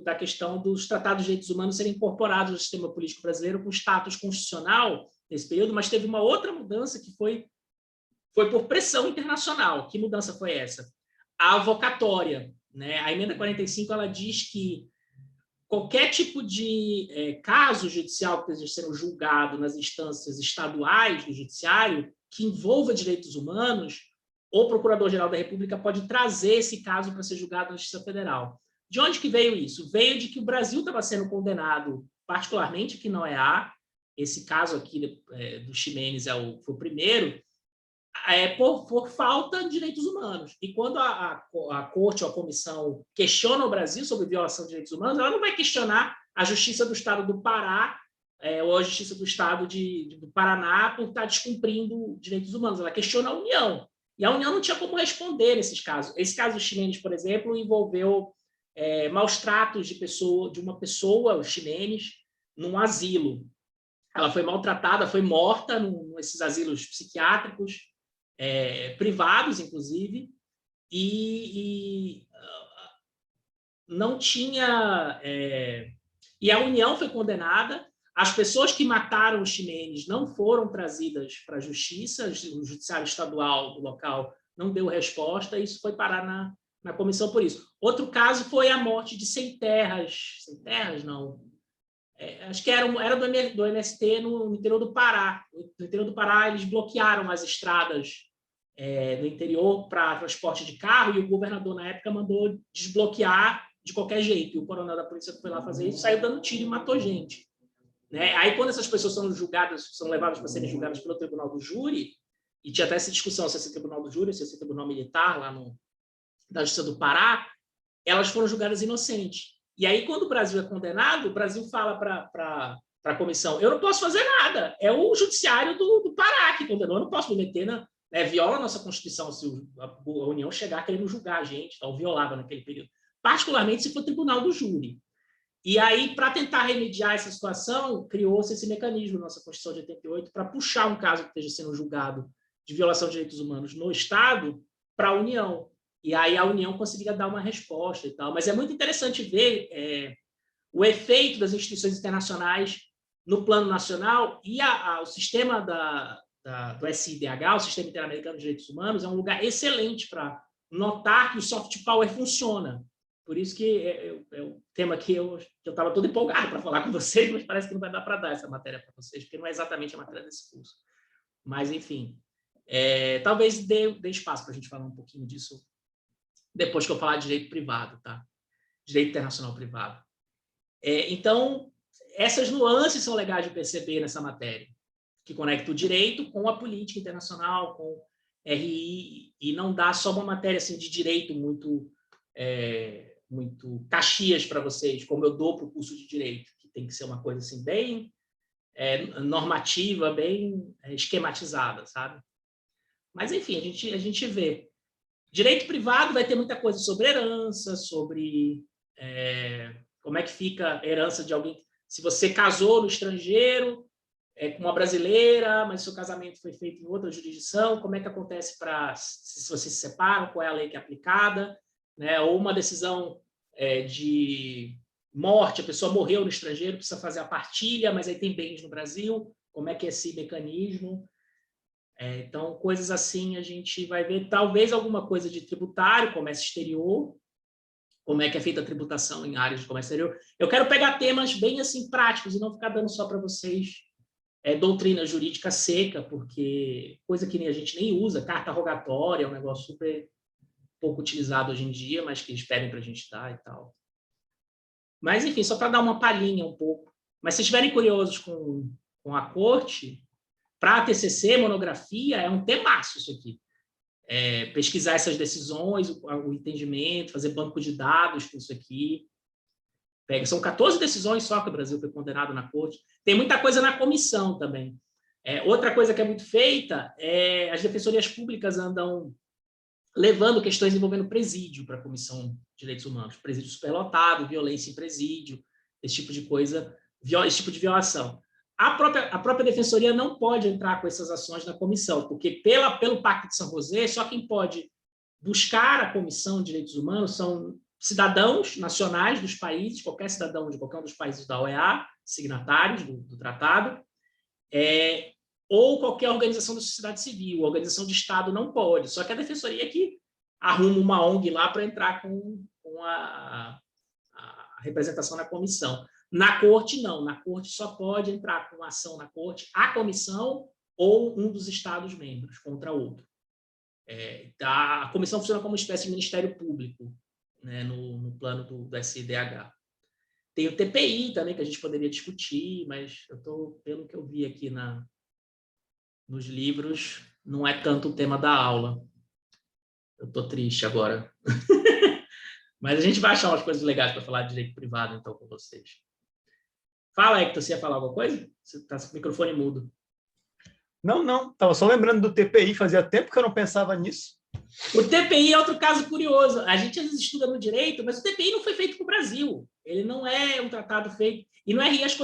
da questão dos tratados de direitos humanos serem incorporados no sistema político brasileiro com status constitucional nesse período, mas teve uma outra mudança que foi por pressão internacional. Que mudança foi essa? A avocatória. Né? A Emenda 45 ela diz que qualquer tipo de caso judicial que esteja sendo julgado nas instâncias estaduais do judiciário que envolva direitos humanos, o Procurador-Geral da República pode trazer esse caso para ser julgado na Justiça Federal. De onde que veio isso? Veio de que o Brasil estava sendo condenado, particularmente aqui na OEA, esse caso aqui do Ximenes foi o primeiro, por falta de direitos humanos. E quando a Corte ou a Comissão questiona o Brasil sobre violação de direitos humanos, ela não vai questionar a Justiça do Estado do Pará ou a Justiça do Estado do Paraná por estar descumprindo direitos humanos. Ela questiona a União. E a União não tinha como responder nesses casos. Esse caso do Ximenes, por exemplo, envolveu maus tratos de uma pessoa, o Ximenes, num asilo. Ela foi maltratada, foi morta nesses asilos psiquiátricos, privados, inclusive, e não tinha... e a União foi condenada. As pessoas que mataram o Ximenes não foram trazidas para a justiça, o judiciário estadual do local não deu resposta, e isso foi parar na comissão por isso. Outro caso foi a morte de Sem Terras, não, acho que era do MST no interior do Pará. No interior do Pará, eles bloquearam as estradas do interior para transporte de carro, e o governador, na época, mandou desbloquear de qualquer jeito. E o coronel da polícia que foi lá fazer isso saiu dando tiro e matou gente. Né? Aí, quando essas pessoas são julgadas, são levadas para serem julgadas pelo Tribunal do Júri, e tinha até essa discussão se esse Tribunal do Júri, se esse Tribunal Militar, lá da Justiça do Pará, elas foram julgadas inocentes. E aí, quando o Brasil é condenado, o Brasil fala para a comissão: eu não posso fazer nada, é o judiciário do Pará que condenou, eu não posso me meter viola a nossa Constituição se a União chegar querendo julgar a gente, ou violava naquele período. Particularmente se for o Tribunal do Júri. E aí, para tentar remediar essa situação, criou-se esse mecanismo na nossa Constituição de 88 para puxar um caso que esteja sendo julgado de violação de direitos humanos no Estado para a União. E aí a União conseguiria dar uma resposta e tal. Mas é muito interessante ver o efeito das instituições internacionais no plano nacional, e o sistema do SIDH, o Sistema Interamericano de Direitos Humanos, é um lugar excelente para notar que o soft power funciona. Por isso que é um tema que eu estava todo empolgado para falar com vocês, mas parece que não vai dar para dar essa matéria para vocês, porque não é exatamente a matéria desse curso. Mas, enfim, talvez dê espaço para a gente falar um pouquinho disso depois que eu falar de direito privado, tá? Direito internacional privado. Então, essas nuances são legais de perceber nessa matéria, que conecta o direito com a política internacional, com RI, e não dá só uma matéria assim, de direito muito caxias para vocês, como eu dou para o curso de direito, que tem que ser uma coisa assim, bem normativa, bem esquematizada, sabe? Mas, enfim, a gente vê. Direito privado vai ter muita coisa sobre herança, sobre como é que fica a herança de alguém. Se você casou no estrangeiro com uma brasileira, mas seu casamento foi feito em outra jurisdição, como é que acontece se vocês se separam, qual é a lei que é aplicada, né? Ou uma decisão de morte, a pessoa morreu no estrangeiro, precisa fazer a partilha, mas aí tem bens no Brasil, como é que é esse mecanismo? Então, coisas assim a gente vai ver, talvez alguma coisa de tributário, comércio exterior, como é que é feita a tributação em áreas de comércio exterior. Eu quero pegar temas bem assim práticos e não ficar dando só para vocês doutrina jurídica seca, porque coisa que a gente nem usa, carta rogatória é um negócio super pouco utilizado hoje em dia, mas que eles pedem para a gente dar e tal. Mas, enfim, só para dar uma palhinha um pouco. Mas se estiverem curiosos com a corte, para a TCC, monografia, é um temaço isso aqui. Pesquisar essas decisões, o entendimento, fazer banco de dados com isso aqui. São 14 decisões só que o Brasil foi condenado na corte. Tem muita coisa na comissão também. Outra coisa que é muito feita é as defensorias públicas andam levando questões envolvendo presídio para a Comissão de Direitos Humanos. Presídio superlotado, violência em presídio, esse tipo de coisa, esse tipo de violação. A própria defensoria não pode entrar com essas ações na comissão, porque pelo Pacto de São José, só quem pode buscar a Comissão de Direitos Humanos são cidadãos nacionais dos países, qualquer cidadão de qualquer um dos países da OEA, signatários do tratado, ou qualquer organização da sociedade civil. A organização de Estado não pode, só que a defensoria que arruma uma ONG lá para entrar com a representação na comissão. Na corte, não. Na corte só pode entrar com ação na corte a comissão ou um dos Estados-membros contra outro. A comissão funciona como uma espécie de ministério público, né, no plano do SIDH. Tem o TPI também, que a gente poderia discutir, mas pelo que eu vi aqui nos livros, não é tanto o tema da aula. Eu estou triste agora. Mas a gente vai achar umas coisas legais para falar de direito privado, então, com vocês. Fala, Hector, você ia falar alguma coisa? Você está com o microfone mudo. Não. Estava só lembrando do TPI, fazia tempo que eu não pensava nisso. O TPI é outro caso curioso. A gente às vezes estuda no direito, mas o TPI não foi feito para o Brasil. Ele não é um tratado feito... E no RI as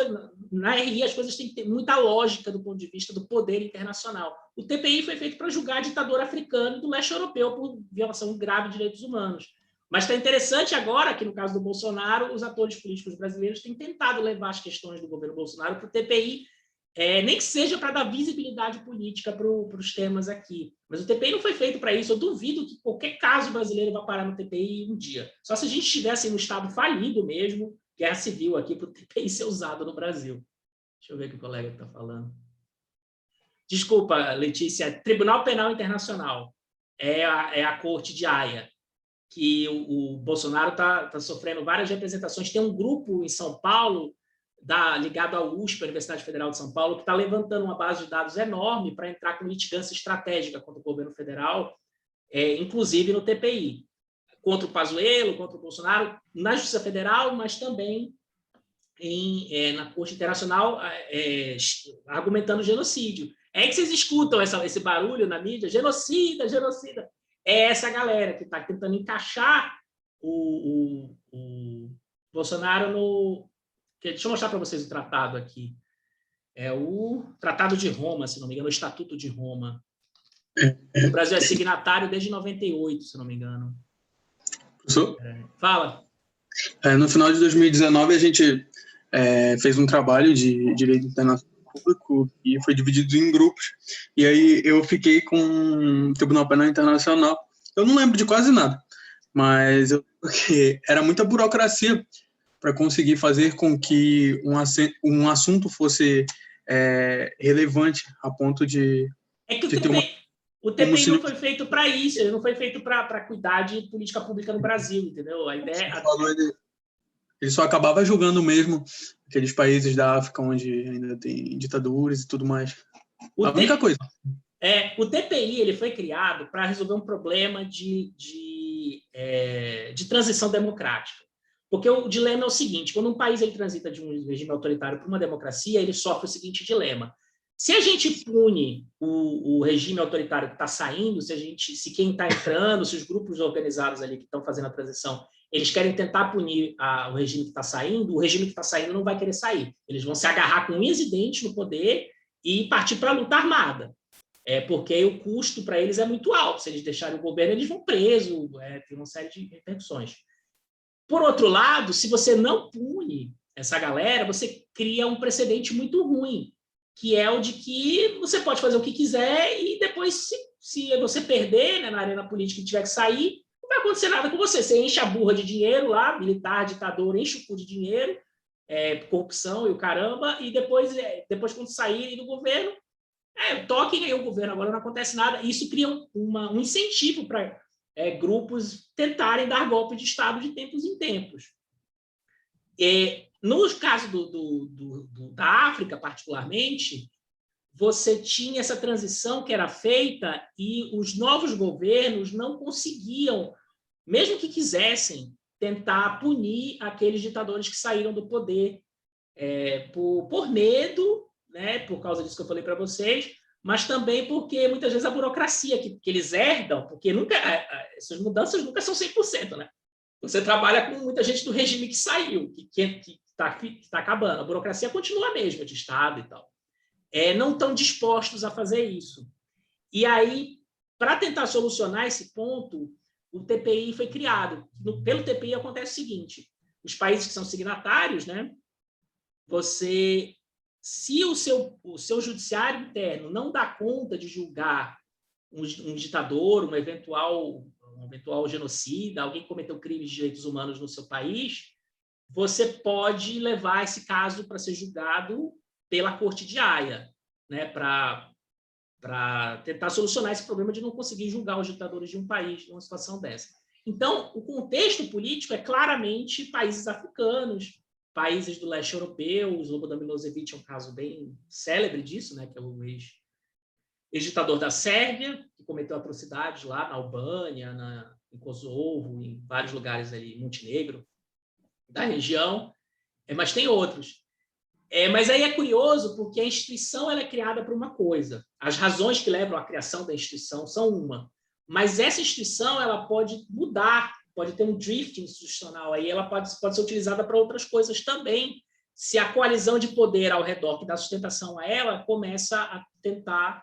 coisas têm que ter muita lógica do ponto de vista do poder internacional. O TPI foi feito para julgar a ditadura africana do leste europeu por violação grave de direitos humanos. Mas está interessante agora que, no caso do Bolsonaro, os atores políticos brasileiros têm tentado levar as questões do governo Bolsonaro para o TPI, nem que seja para dar visibilidade política para os temas aqui. Mas o TPI não foi feito para isso. Eu duvido que qualquer caso brasileiro vá parar no TPI um dia. Só se a gente estivesse no estado falido mesmo, guerra civil aqui, para o TPI ser usado no Brasil. Deixa eu ver o que o colega está falando. Desculpa, Letícia. Tribunal Penal Internacional é a corte de Haia, que o Bolsonaro está sofrendo várias representações. Tem um grupo em São Paulo, ligado à USP, a Universidade Federal de São Paulo, que está levantando uma base de dados enorme para entrar com litigância estratégica contra o governo federal, inclusive no TPI, contra o Pazuello, contra o Bolsonaro, na Justiça Federal, mas também na Corte Internacional, argumentando genocídio. É que vocês escutam esse barulho na mídia, genocida, genocida. É essa galera que está tentando encaixar o Bolsonaro no... Deixa eu mostrar para vocês o tratado aqui. É o Tratado de Roma, se não me engano, o Estatuto de Roma. O Brasil é signatário desde 98, se não me engano. Professor? Fala. No final de 2019, a gente fez um trabalho de direito internacional público e foi dividido em grupos. E aí eu fiquei com o Tribunal Penal Internacional. Eu não lembro de quase nada, mas porque era muita burocracia para conseguir fazer com que um assunto fosse relevante a ponto de... É que o TPI não foi feito para isso, ele não foi feito para cuidar de política pública no Brasil, entendeu? A ideia... Ele só acabava julgando mesmo aqueles países da África onde ainda tem ditaduras e tudo mais. A única coisa. O TPI ele foi criado para resolver um problema de transição democrática. Porque o dilema é o seguinte: quando um país ele transita de um regime autoritário para uma democracia, ele sofre o seguinte dilema. Se a gente pune o regime autoritário que está saindo, se quem está entrando, se os grupos organizados ali que estão fazendo a transição, eles querem tentar punir o regime que está saindo, o regime que está saindo não vai querer sair. Eles vão se agarrar com unhas e dentes no poder e partir para a luta armada. Porque o custo para eles é muito alto. Se eles deixarem o governo, eles vão presos, tem uma série de repercussões. Por outro lado, se você não pune essa galera, você cria um precedente muito ruim, que é o de que você pode fazer o que quiser e depois, se você perder, né, na arena política e tiver que sair, não vai acontecer nada com você. Você enche a burra de dinheiro lá, militar, ditador, enche o cu de dinheiro, corrupção e o caramba, e depois quando saírem do governo, toquem aí o governo, agora não acontece nada. Isso cria um incentivo para grupos tentarem dar golpe de Estado de tempos em tempos. No caso da África, particularmente, você tinha essa transição que era feita e os novos governos não conseguiam, mesmo que quisessem, tentar punir aqueles ditadores que saíram do poder por medo, né, por causa disso que eu falei para vocês, mas também porque muitas vezes a burocracia que eles herdam, porque essas mudanças nunca são 100%, né? Você trabalha com muita gente do regime que saiu, que está acabando. A burocracia continua a mesma, de Estado e tal. Não estão dispostos a fazer isso. E aí, para tentar solucionar esse ponto, o TPI foi criado. Pelo TPI acontece o seguinte: os países que são signatários, né, se o seu judiciário interno não dá conta de julgar um ditador, um eventual genocida, alguém que cometeu crimes de direitos humanos no seu país, você pode levar esse caso para ser julgado pela Corte de Haia, né, para tentar solucionar esse problema de não conseguir julgar os ditadores de um país numa situação dessa. Então, o contexto político é claramente países africanos, países do leste europeu. O Slobodan Milošević é um caso bem célebre disso, né, que é o ex-ditador da Sérvia, que cometeu atrocidades lá na Albânia, em Kosovo, em vários lugares ali, Montenegro, da região, mas tem outros. Mas aí é curioso porque a instituição ela é criada por uma coisa. As razões que levam à criação da instituição são uma, mas essa instituição ela pode mudar, pode ter um drift institucional, aí ela pode ser utilizada para outras coisas também, se a coalizão de poder ao redor que dá sustentação a ela começa a tentar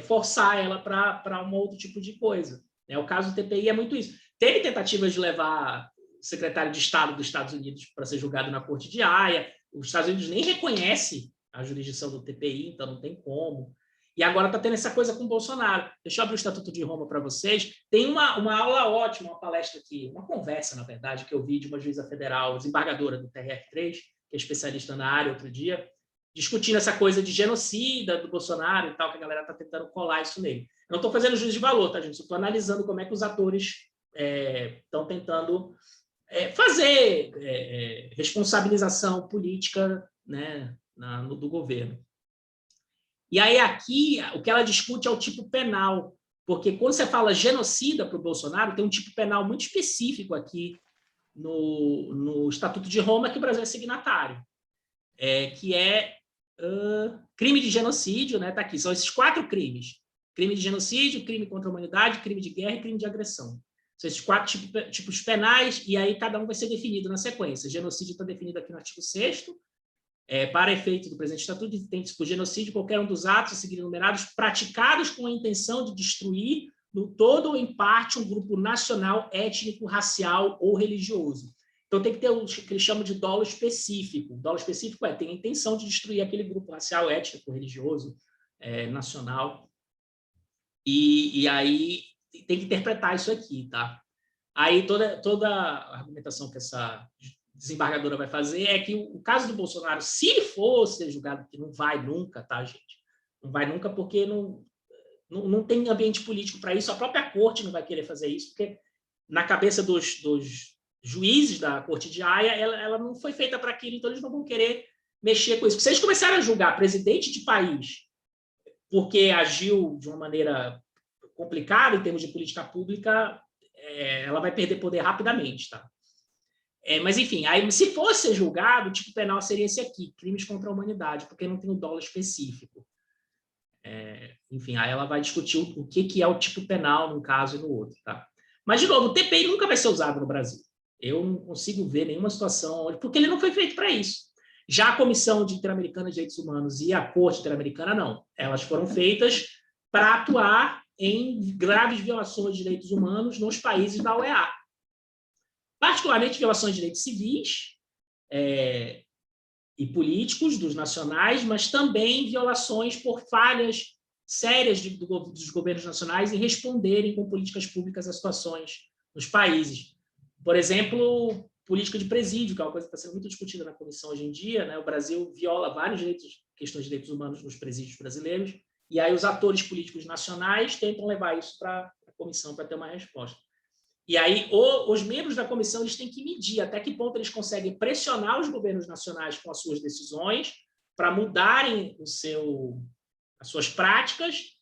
forçar ela para um outro tipo de coisa. O caso do TPI é muito isso. Teve tentativas de levar o secretário de Estado dos Estados Unidos para ser julgado na Corte de Haia. Os Estados Unidos nem reconhecem a jurisdição do TPI, então não tem como. E agora está tendo essa coisa com o Bolsonaro. Deixa eu abrir o Estatuto de Roma para vocês. Tem uma aula ótima, uma palestra aqui, uma conversa, na verdade, que eu vi de uma juíza federal, desembargadora do TRF3, que é especialista na área, outro dia, discutindo essa coisa de genocida do Bolsonaro e tal, que a galera está tentando colar isso nele. Eu não estou fazendo juízo de valor, tá, gente? Estou analisando como é que os atores estão tentando fazer responsabilização política, né, do governo. E aí aqui, o que ela discute é o tipo penal, porque quando você fala genocida para o Bolsonaro, tem um tipo penal muito específico aqui no Estatuto de Roma, que o Brasil é signatário, que é crime de genocídio, né? Tá aqui, são esses 4 crimes: crime de genocídio, crime contra a humanidade, crime de guerra e crime de agressão. São esses 4 tipos penais, e aí cada um vai ser definido na sequência. Genocídio está definido aqui no artigo 6º, para efeito do presente estatuto, entende-se por genocídio qualquer um dos atos a seguir enumerados praticados com a intenção de destruir, no todo ou em parte, um grupo nacional, étnico, racial ou religioso. Então, tem que ter o que eles chamam de dolo específico. O dolo específico tem a intenção de destruir aquele grupo racial, étnico, religioso, nacional. E aí tem que interpretar isso aqui, tá? Aí toda a argumentação que essa desembargadora vai fazer é que o caso do Bolsonaro, se ele for ser julgado, que não vai nunca, tá, gente? Não vai nunca porque não tem ambiente político para isso, a própria corte não vai querer fazer isso, porque na cabeça dos juízes da Corte de Haia, ela não foi feita para aquilo, então eles não vão querer mexer com isso. Se eles começarem a julgar presidente de país porque agiu de uma maneira complicada em termos de política pública, ela vai perder poder rapidamente, tá? Mas, enfim, aí, se fosse julgado, o tipo penal seria esse aqui, crimes contra a humanidade, porque não tem um dolo específico. Enfim, aí ela vai discutir o que é o tipo penal num caso e no outro, tá? Mas, de novo, o TPI nunca vai ser usado no Brasil. Eu não consigo ver nenhuma situação, porque ele não foi feito para isso. Já a Comissão Interamericana de Direitos Humanos e a Corte Interamericana, não. Elas foram feitas para atuar em graves violações de direitos humanos nos países da OEA. Particularmente violações de direitos civis, e políticos dos nacionais, mas também violações por falhas sérias dos governos nacionais em responderem com políticas públicas a situações nos países. Por exemplo, política de presídio, que é uma coisa que está sendo muito discutida na comissão hoje em dia, né? O Brasil viola vários direitos, questões de direitos humanos nos presídios brasileiros, e aí os atores políticos nacionais tentam levar isso para a comissão para ter uma resposta. E aí os membros da comissão eles têm que medir até que ponto eles conseguem pressionar os governos nacionais com as suas decisões para mudarem as suas práticas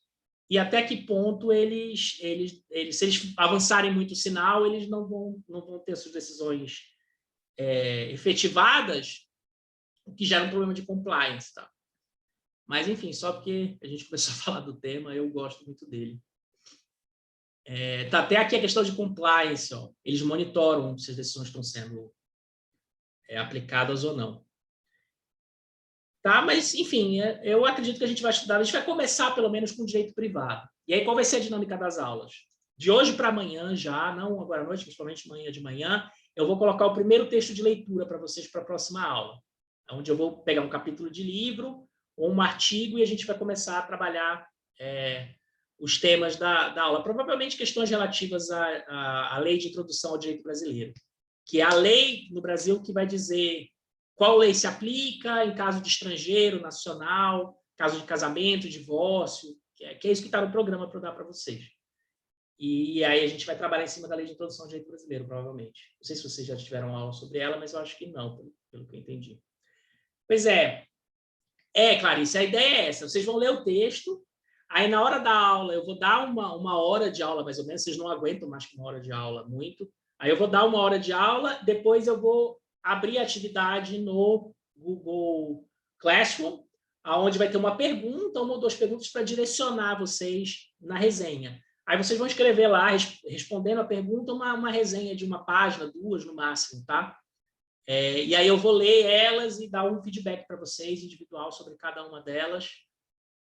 e até que ponto se eles avançarem muito o sinal, eles não vão ter suas decisões efetivadas, o que gera um problema de compliance. Tá? Mas, enfim, só porque a gente começou a falar do tema, eu gosto muito dele. Tá até aqui a questão de compliance. Ó. Eles monitoram se as decisões estão sendo aplicadas ou não. Tá? Mas, enfim, eu acredito que a gente vai estudar. A gente vai começar, pelo menos, com direito privado. E aí, qual vai ser a dinâmica das aulas? De hoje para amanhã já, não agora à noite, principalmente amanhã de manhã, eu vou colocar o primeiro texto de leitura para vocês para a próxima aula, onde eu vou pegar um capítulo de livro ou um artigo e a gente vai começar a trabalhar os temas da aula. Provavelmente questões relativas à Lei de Introdução ao Direito Brasileiro, que é a lei no Brasil que vai dizer qual lei se aplica em caso de estrangeiro, nacional, caso de casamento, divórcio, que é isso que está no programa para eu dar para vocês. E aí a gente vai trabalhar em cima da Lei de Introdução ao Direito Brasileiro, provavelmente. Não sei se vocês já tiveram aula sobre ela, mas eu acho que não, pelo que eu entendi. Pois Clarice, a ideia é essa. Vocês vão ler o texto, aí na hora da aula eu vou dar uma hora de aula, mais ou menos, vocês não aguentam mais que uma hora de aula muito. Aí eu vou dar uma hora de aula, depois eu vou abrir a atividade no Google Classroom, onde vai ter uma pergunta, uma ou duas perguntas para direcionar vocês na resenha. Aí vocês vão escrever lá, respondendo a pergunta, uma resenha de uma página, 2 no máximo, tá? E aí eu vou ler elas e dar um feedback para vocês, individual, sobre cada uma delas.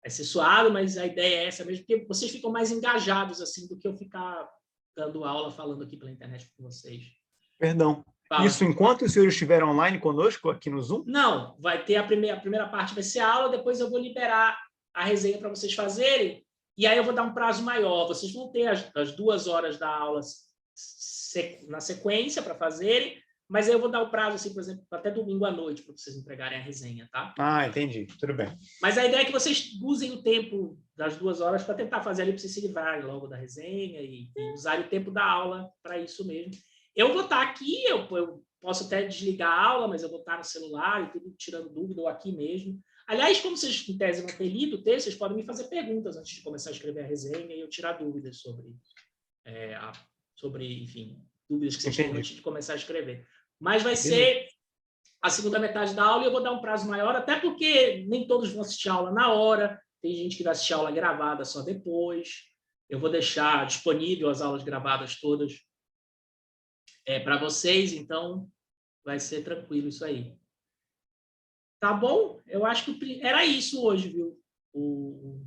Vai ser suado, mas a ideia é essa mesmo, porque vocês ficam mais engajados assim do que eu ficar dando aula, falando aqui pela internet com vocês. Perdão. Fala. Isso enquanto os senhores estiverem online conosco aqui no Zoom? Não, vai ter a primeira parte vai ser a aula, depois eu vou liberar a resenha para vocês fazerem, e aí eu vou dar um prazo maior. Vocês vão ter as 2 horas da aula na sequência para fazerem, mas aí eu vou dar o prazo, assim, por exemplo, até domingo à noite para vocês entregarem a resenha, tá? Ah, entendi. Tudo bem. Mas a ideia é que vocês usem o tempo das 2 horas para tentar fazer ali, para vocês se livrarem logo da resenha e usarem o tempo da aula para isso mesmo. Eu vou estar aqui, eu posso até desligar a aula, mas eu vou estar no celular e tudo tirando dúvida, ou aqui mesmo. Aliás, como vocês, em tese, vão ter lido o texto, vocês podem me fazer perguntas antes de começar a escrever a resenha e eu tirar dúvidas sobre enfim, dúvidas que vocês têm antes de começar a escrever. Mas vai ser a segunda metade da aula e eu vou dar um prazo maior, até porque nem todos vão assistir a aula na hora, tem gente que vai assistir a aula gravada só depois. Eu vou deixar disponível as aulas gravadas todas para vocês, então vai ser tranquilo isso aí. Tá bom? Eu acho que era isso hoje, viu? O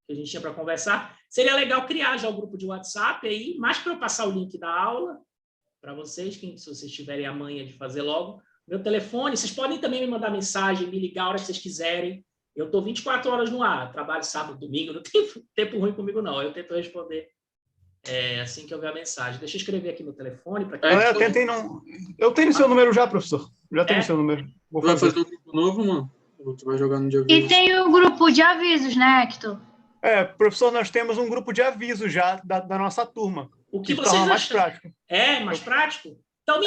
que a gente tinha para conversar. Seria legal criar já o grupo de WhatsApp aí, mais para eu passar o link da aula para vocês, se vocês tiverem a manha de fazer logo. Meu telefone, vocês podem também me mandar mensagem, me ligar a hora que vocês quiserem. Eu estou 24 horas no ar, trabalho sábado, domingo, não tem tempo ruim comigo, não. Eu tento responder assim que eu ver a mensagem. Deixa eu escrever aqui no telefone. Eu tenho seu número já, professor. Já tenho seu número. Vai fazer um grupo novo, mano? Ou tu vai jogar no dia 20? E tem o grupo de avisos, né, Hector? Professor, nós temos um grupo de aviso já da nossa turma. O que vocês acham? Mais prático. Mais prático? Então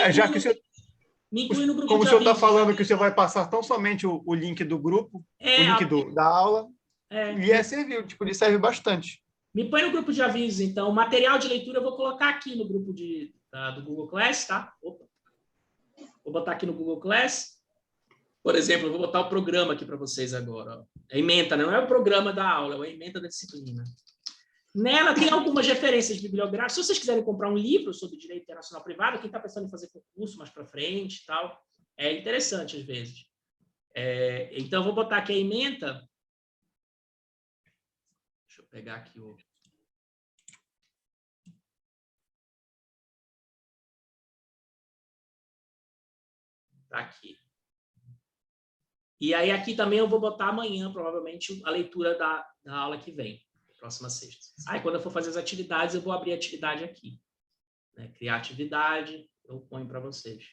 me inclui no grupo como de o senhor avisos. está falando que o senhor vai passar tão somente o link do grupo, o link da aula, e serviu, ele serve bastante. Me põe no grupo de avisos, então. O material de leitura eu vou colocar aqui no grupo do Google Class, tá? Opa. Vou botar aqui no Google Class. Por exemplo, eu vou botar o programa aqui para vocês agora. Ó. É a ementa, não é o programa da aula, é a ementa da disciplina. Nela tem algumas referências bibliográficas. Se vocês quiserem comprar um livro sobre direito internacional privado, quem está pensando em fazer concurso mais para frente e tal, é interessante às vezes. Então, eu vou botar aqui a ementa. Deixa eu pegar aqui o... Tá aqui. E aí aqui também eu vou botar amanhã, provavelmente, a leitura da aula que vem, próxima sexta. Aí quando eu for fazer as atividades, eu vou abrir a atividade aqui. Né? Criar atividade, eu ponho para vocês.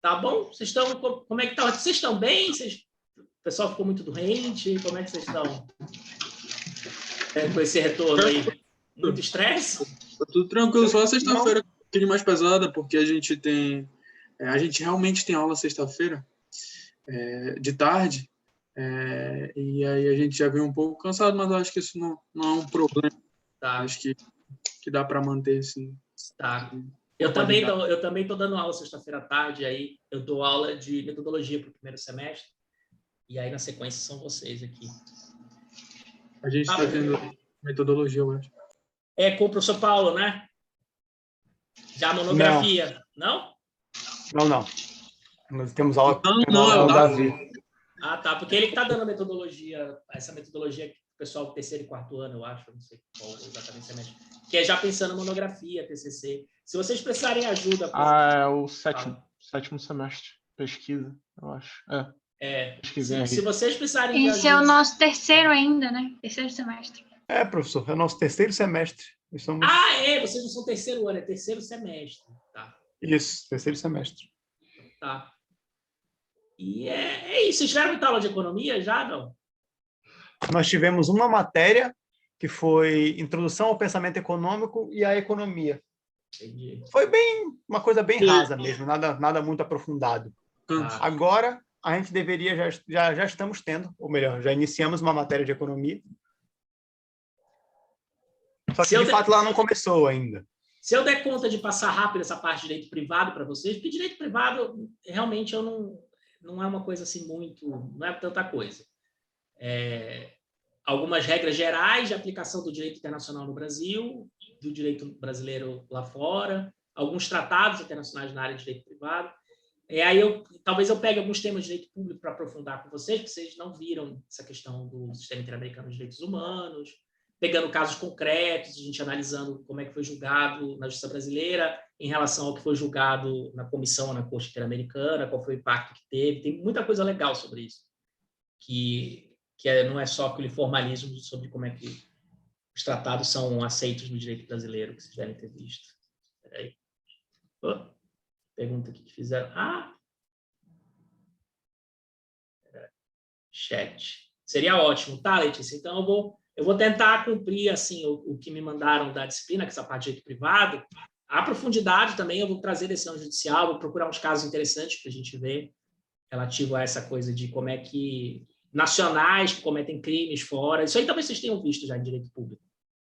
Tá bom? Vocês estão... Como é que tá? Vocês estão bem? O pessoal ficou muito doente? Como é que vocês estão? Com esse retorno aí? Muito estresse? Tá tudo tranquilo, só a sexta-feira um pouquinho mais pesada, porque a gente tem... A gente realmente tem aula sexta-feira, de tarde, e aí a gente já veio um pouco cansado, mas eu acho que isso não é um problema. Tá. Acho que dá para manter, assim. Tá. Eu também estou dando aula sexta-feira à tarde, aí eu dou aula de metodologia para o primeiro semestre, e aí na sequência são vocês aqui. A gente está tendo metodologia, eu acho. Com o professor Paulo, né? Já a monografia, não? Não. Nós temos aula com o Davi. Ah, tá, porque ele que está dando a metodologia, essa metodologia que o pessoal do terceiro e quarto ano, eu acho, não sei qual exatamente semestre, que é já pensando em monografia, TCC. Se vocês precisarem ajuda... é o sétimo semestre, pesquisa, eu acho. Se vocês precisarem de Esse ajuda... é o nosso terceiro ainda, né? Terceiro semestre. Professor, é o nosso terceiro semestre. Somos... vocês não são terceiro ano, é terceiro semestre. Tá. Isso, terceiro semestre. Tá. E é isso. Vocês tiveram muita aula de economia já, não? Nós tivemos uma matéria que foi Introdução ao Pensamento Econômico e à Economia. Entendi. Foi uma coisa bem rasa mesmo, nada muito aprofundado. Agora, a gente deveria, já estamos tendo, ou melhor, já iniciamos uma matéria de economia. Só que, de fato, lá não começou ainda. Se eu der conta de passar rápido essa parte de direito privado para vocês, porque direito privado, realmente, não é uma coisa assim muito... Não é tanta coisa. Algumas regras gerais de aplicação do direito internacional no Brasil, do direito brasileiro lá fora, alguns tratados internacionais na área de direito privado. Aí talvez eu pegue alguns temas de direito público para aprofundar com vocês, porque vocês não viram essa questão do Sistema Interamericano de Direitos Humanos, pegando casos concretos, a gente analisando como é que foi julgado na justiça brasileira em relação ao que foi julgado na comissão, na Corte Interamericana, qual foi o impacto que teve. Tem muita coisa legal sobre isso, que não é só aquele formalismo sobre como é que os tratados são aceitos no direito brasileiro, que vocês devem ter visto. Espera aí. Pergunta aqui que fizeram. Chat. Seria ótimo, tá, Letícia? Então, eu vou tentar cumprir assim, o que me mandaram da disciplina, que é essa parte de direito privado. A profundidade também, eu vou trazer decisão judicial, vou procurar uns casos interessantes para a gente ver, relativo a essa coisa de como é que nacionais que cometem crimes fora. Isso aí talvez vocês tenham visto já em direito público,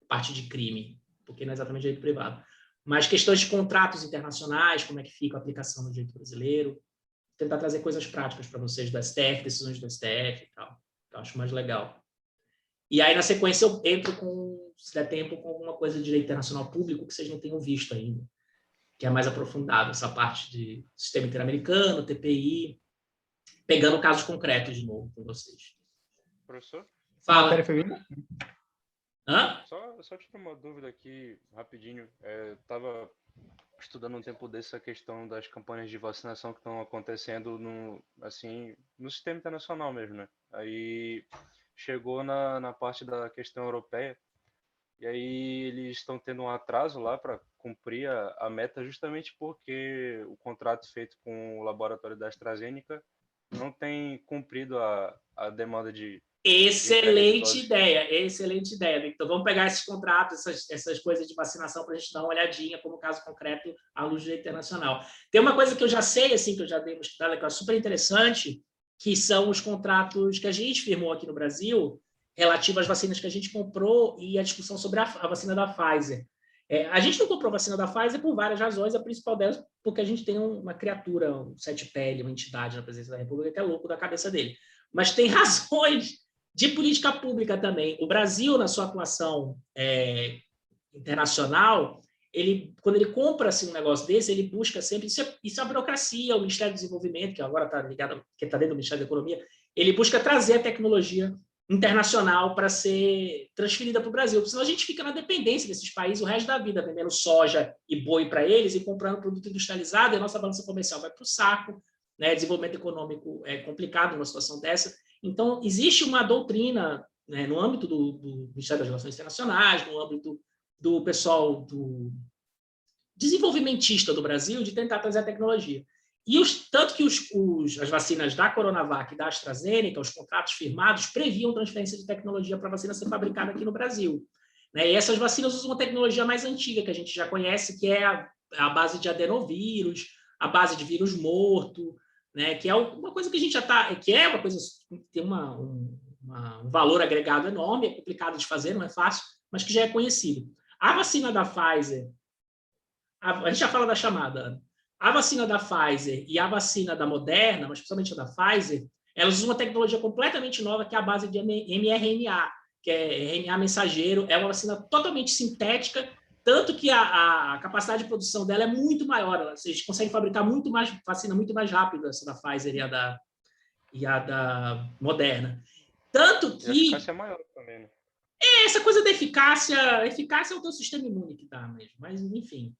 parte de crime, porque não é exatamente direito privado. Mas questões de contratos internacionais, como é que fica a aplicação no direito brasileiro. Tentar trazer coisas práticas para vocês do STF, decisões do STF e tal. Eu acho mais legal. E aí, na sequência, eu entro se der tempo, com alguma coisa de direito internacional público que vocês não tenham visto ainda, que é mais aprofundado, essa parte de sistema interamericano, TPI, pegando casos concretos de novo com vocês. Professor? Fala. Só tirar uma dúvida aqui, rapidinho. Estava estudando um tempo desse a questão das campanhas de vacinação que estão acontecendo no sistema internacional mesmo, né? Aí chegou na parte da questão europeia, e aí eles estão tendo um atraso lá para cumprir a meta, justamente porque o contrato feito com o laboratório da AstraZeneca não tem cumprido a demanda de... Excelente ideia, Victor. Vamos pegar esses contratos, essas coisas de vacinação para a gente dar uma olhadinha, como caso concreto, à luz do direito internacional. Tem uma coisa que eu já sei, assim, que eu já dei uma estudada, que é super interessante, que são os contratos que a gente firmou aqui no Brasil, relativo às vacinas que a gente comprou e a discussão sobre a vacina da Pfizer. A gente não comprou a vacina da Pfizer por várias razões, a principal delas porque a gente tem uma criatura, um sete pele, uma entidade na presidência da República que é louco da cabeça dele. Mas tem razões de política pública também. O Brasil, na sua atuação internacional, quando ele compra assim, um negócio desse, ele busca sempre... Isso é a burocracia, o Ministério do Desenvolvimento, que agora está ligado, que está dentro do Ministério da Economia, ele busca trazer a tecnologia internacional para ser transferida para o Brasil, porque senão a gente fica na dependência desses países o resto da vida, vendendo soja e boi para eles e comprando produto industrializado, e a nossa balança comercial vai para o saco, né? Desenvolvimento econômico é complicado numa situação dessa. Então, existe uma doutrina, né, no âmbito do Ministério das Relações Internacionais, no âmbito do pessoal do desenvolvimentista do Brasil, de tentar trazer a tecnologia. E tanto que as vacinas da Coronavac e da AstraZeneca, os contratos firmados, previam transferência de tecnologia para a vacina ser fabricada aqui no Brasil. Né? E essas vacinas usam uma tecnologia mais antiga, que a gente já conhece, que é a base de adenovírus, a base de vírus morto, né? Que é uma coisa que a gente já está... Que é uma coisa que tem um valor agregado enorme, é complicado de fazer, não é fácil, mas que já é conhecido. A vacina da Pfizer... A gente já fala da chamada... A vacina da Pfizer e a vacina da Moderna, mas principalmente a da Pfizer, elas usam uma tecnologia completamente nova, que é a base de mRNA, que é RNA mensageiro. É uma vacina totalmente sintética, tanto que a capacidade de produção dela é muito maior. A gente consegue fabricar muito mais vacina muito mais rápido, essa da Pfizer e a da Moderna. Tanto que... E a eficácia é maior também, né? Essa coisa da eficácia é o teu sistema imune que dá mesmo, mas enfim...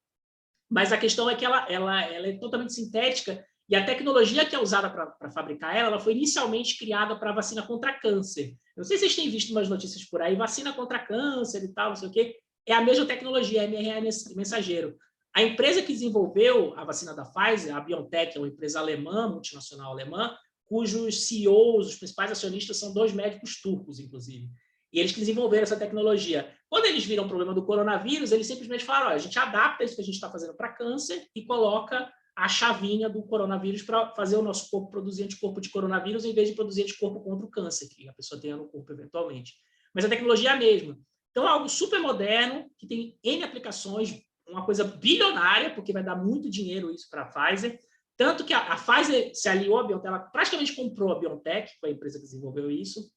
Mas a questão é que ela é totalmente sintética e a tecnologia que é usada para fabricar ela foi inicialmente criada para vacina contra câncer. Eu não sei se vocês têm visto umas notícias por aí, vacina contra câncer e tal, não sei o quê. É a mesma tecnologia, mRNA mensageiro. A empresa que desenvolveu a vacina da Pfizer, a BioNTech, é uma empresa alemã, multinacional alemã, cujos CEOs, os principais acionistas, são 2 médicos turcos, inclusive. E eles que desenvolveram essa tecnologia. Quando eles viram o problema do coronavírus, eles simplesmente falaram, a gente adapta isso que a gente está fazendo para câncer e coloca a chavinha do coronavírus para fazer o nosso corpo produzir anticorpo de coronavírus em vez de produzir anticorpo contra o câncer, que a pessoa tenha no corpo eventualmente. Mas a tecnologia é a mesma. Então, é algo super moderno, que tem N aplicações, uma coisa bilionária, porque vai dar muito dinheiro isso para a Pfizer. Tanto que a Pfizer se aliou à BioNTech, ela praticamente comprou a BioNTech, que foi a empresa que desenvolveu isso.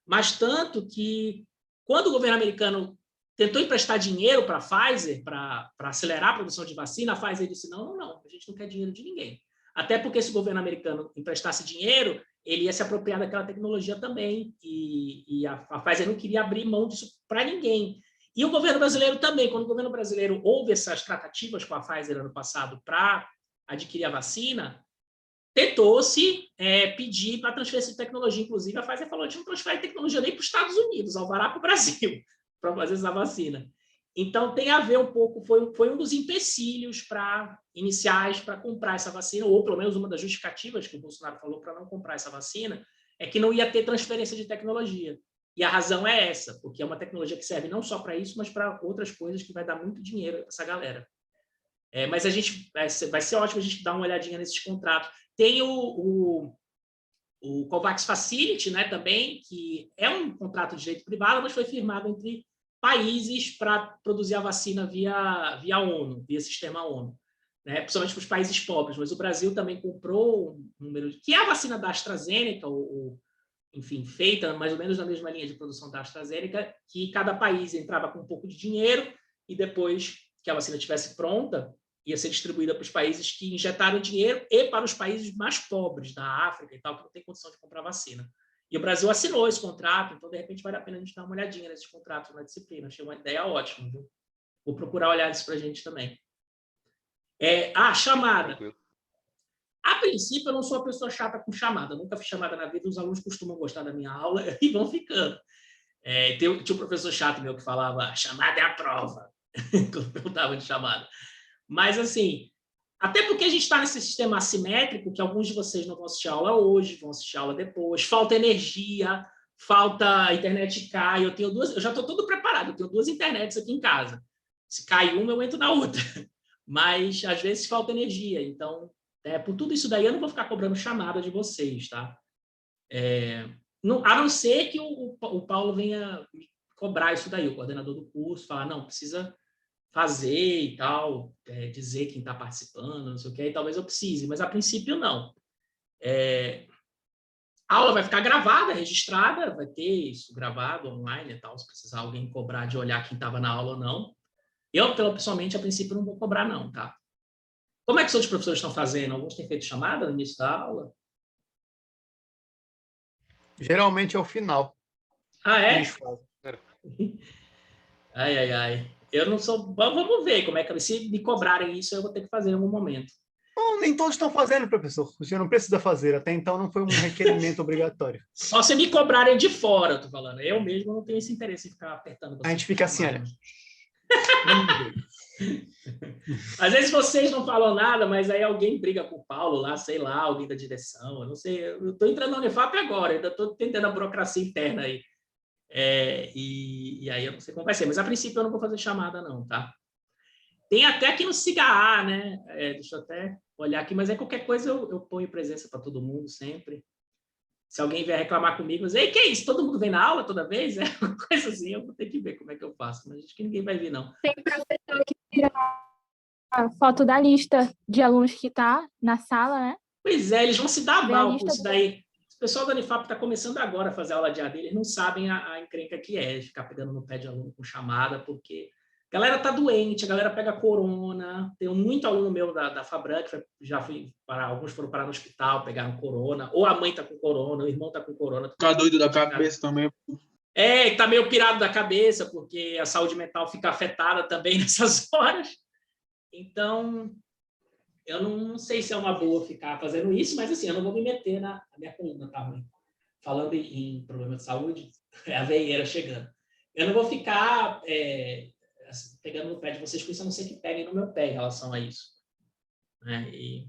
Mas tanto que, quando o governo americano tentou emprestar dinheiro para a Pfizer, para acelerar a produção de vacina, a Pfizer disse, não, a gente não quer dinheiro de ninguém. Até porque, se o governo americano emprestasse dinheiro, ele ia se apropriar daquela tecnologia também, e a Pfizer não queria abrir mão disso para ninguém. E o governo brasileiro também, quando o governo brasileiro houve essas tratativas com a Pfizer ano passado para adquirir a vacina, tentou-se pedir para transferência de tecnologia. Inclusive, a Pfizer falou que não transfere tecnologia nem para os Estados Unidos, alvará para o Brasil, para fazer essa vacina. Então, tem a ver um pouco, foi um dos empecilhos iniciais para comprar essa vacina, ou pelo menos uma das justificativas que o Bolsonaro falou para não comprar essa vacina, é que não ia ter transferência de tecnologia. E a razão é essa, porque é uma tecnologia que serve não só para isso, mas para outras coisas que vai dar muito dinheiro para essa galera. Mas vai ser ótimo a gente dar uma olhadinha nesses contratos. Tem o COVAX Facility, né, também, que é um contrato de direito privado, mas foi firmado entre países para produzir a vacina via ONU, via sistema ONU, né, principalmente para os países pobres. Mas o Brasil também comprou um número... Que é a vacina da AstraZeneca, enfim, feita mais ou menos na mesma linha de produção da AstraZeneca, que cada país entrava com um pouco de dinheiro e depois que a vacina estivesse pronta, ia ser distribuída para os países que injetaram dinheiro e para os países mais pobres, da África e tal, que não tem condição de comprar vacina. E o Brasil assinou esse contrato, então, de repente, vale a pena a gente dar uma olhadinha nesses contratos na disciplina. Achei uma ideia ótima, viu? Vou procurar olhar isso para a gente também. Chamada. A princípio, eu não sou uma pessoa chata com chamada. Eu nunca fiz chamada na vida, os alunos costumam gostar da minha aula e vão ficando. Tinha um professor chato meu que falava, chamada é a prova, quando perguntava de chamada. Mas, assim, até porque a gente está nesse sistema assimétrico, que alguns de vocês não vão assistir aula hoje, vão assistir aula depois, falta energia, falta a internet cai, eu já estou todo preparado, eu tenho 2 internets aqui em casa. Se cai uma, eu entro na outra. Mas, às vezes, falta energia. Então, por tudo isso daí, eu não vou ficar cobrando chamada de vocês, tá? A não ser que o Paulo venha me cobrar isso daí, o coordenador do curso, falar, não, precisa fazer e tal, dizer quem está participando, não sei o que, e talvez eu precise, mas a princípio não. A aula vai ficar gravada, registrada, vai ter isso gravado online e tal, se precisar alguém cobrar de olhar quem estava na aula ou não. Eu, pessoalmente, a princípio não vou cobrar não, tá? Como é que os outros professores estão fazendo? Alguns têm feito chamada no início da aula? Geralmente é o final. Eles fazem. Ai. Eu não sou... Vamos ver como é que... Se me cobrarem isso, eu vou ter que fazer em algum momento. Bom, nem todos estão fazendo, professor. Você não precisa fazer. Até então não foi um requerimento obrigatório. Só se me cobrarem de fora, eu tô falando. Eu mesmo não tenho esse interesse em ficar apertando vocês. A gente fica assim, olha. Às vezes vocês não falam nada, mas aí alguém briga com o Paulo lá, sei lá, alguém da direção. Eu não sei, eu estou entrando na Unifap agora, ainda estou tentando a burocracia interna aí. E aí eu não sei como vai ser, mas a princípio eu não vou fazer chamada, não, tá? Tem até aqui no SIGA, né? Deixa eu até olhar aqui, mas qualquer coisa eu ponho presença para todo mundo sempre. Se alguém vier reclamar comigo, eu dizer, ei, que é isso? Todo mundo vem na aula toda vez? É uma coisa assim, eu vou ter que ver como é que eu faço, mas acho que ninguém vai vir, não. Tem professor que tira a foto da lista de alunos que está na sala, né? Pois é, eles vão se dar mal com isso daí. O pessoal da Unifap está começando agora a fazer aula de AD, eles não sabem a encrenca que é, ficar pegando no pé de aluno com chamada, porque a galera está doente, a galera pega corona. Tem muito aluno meu da Fabran, que já fui parar, alguns foram parar no hospital, pegaram corona, ou a mãe está com corona, o irmão está com corona. Tá doido da cabeça também. Está meio pirado da cabeça, porque a saúde mental fica afetada também nessas horas. Então, eu não sei se é uma boa ficar fazendo isso, mas assim, eu não vou me meter na minha coluna, tá ruim. Falando em problema de saúde, é a veieira chegando. Eu não vou ficar pegando no pé de vocês, porque isso eu não sei que peguem no meu pé em relação a isso. E,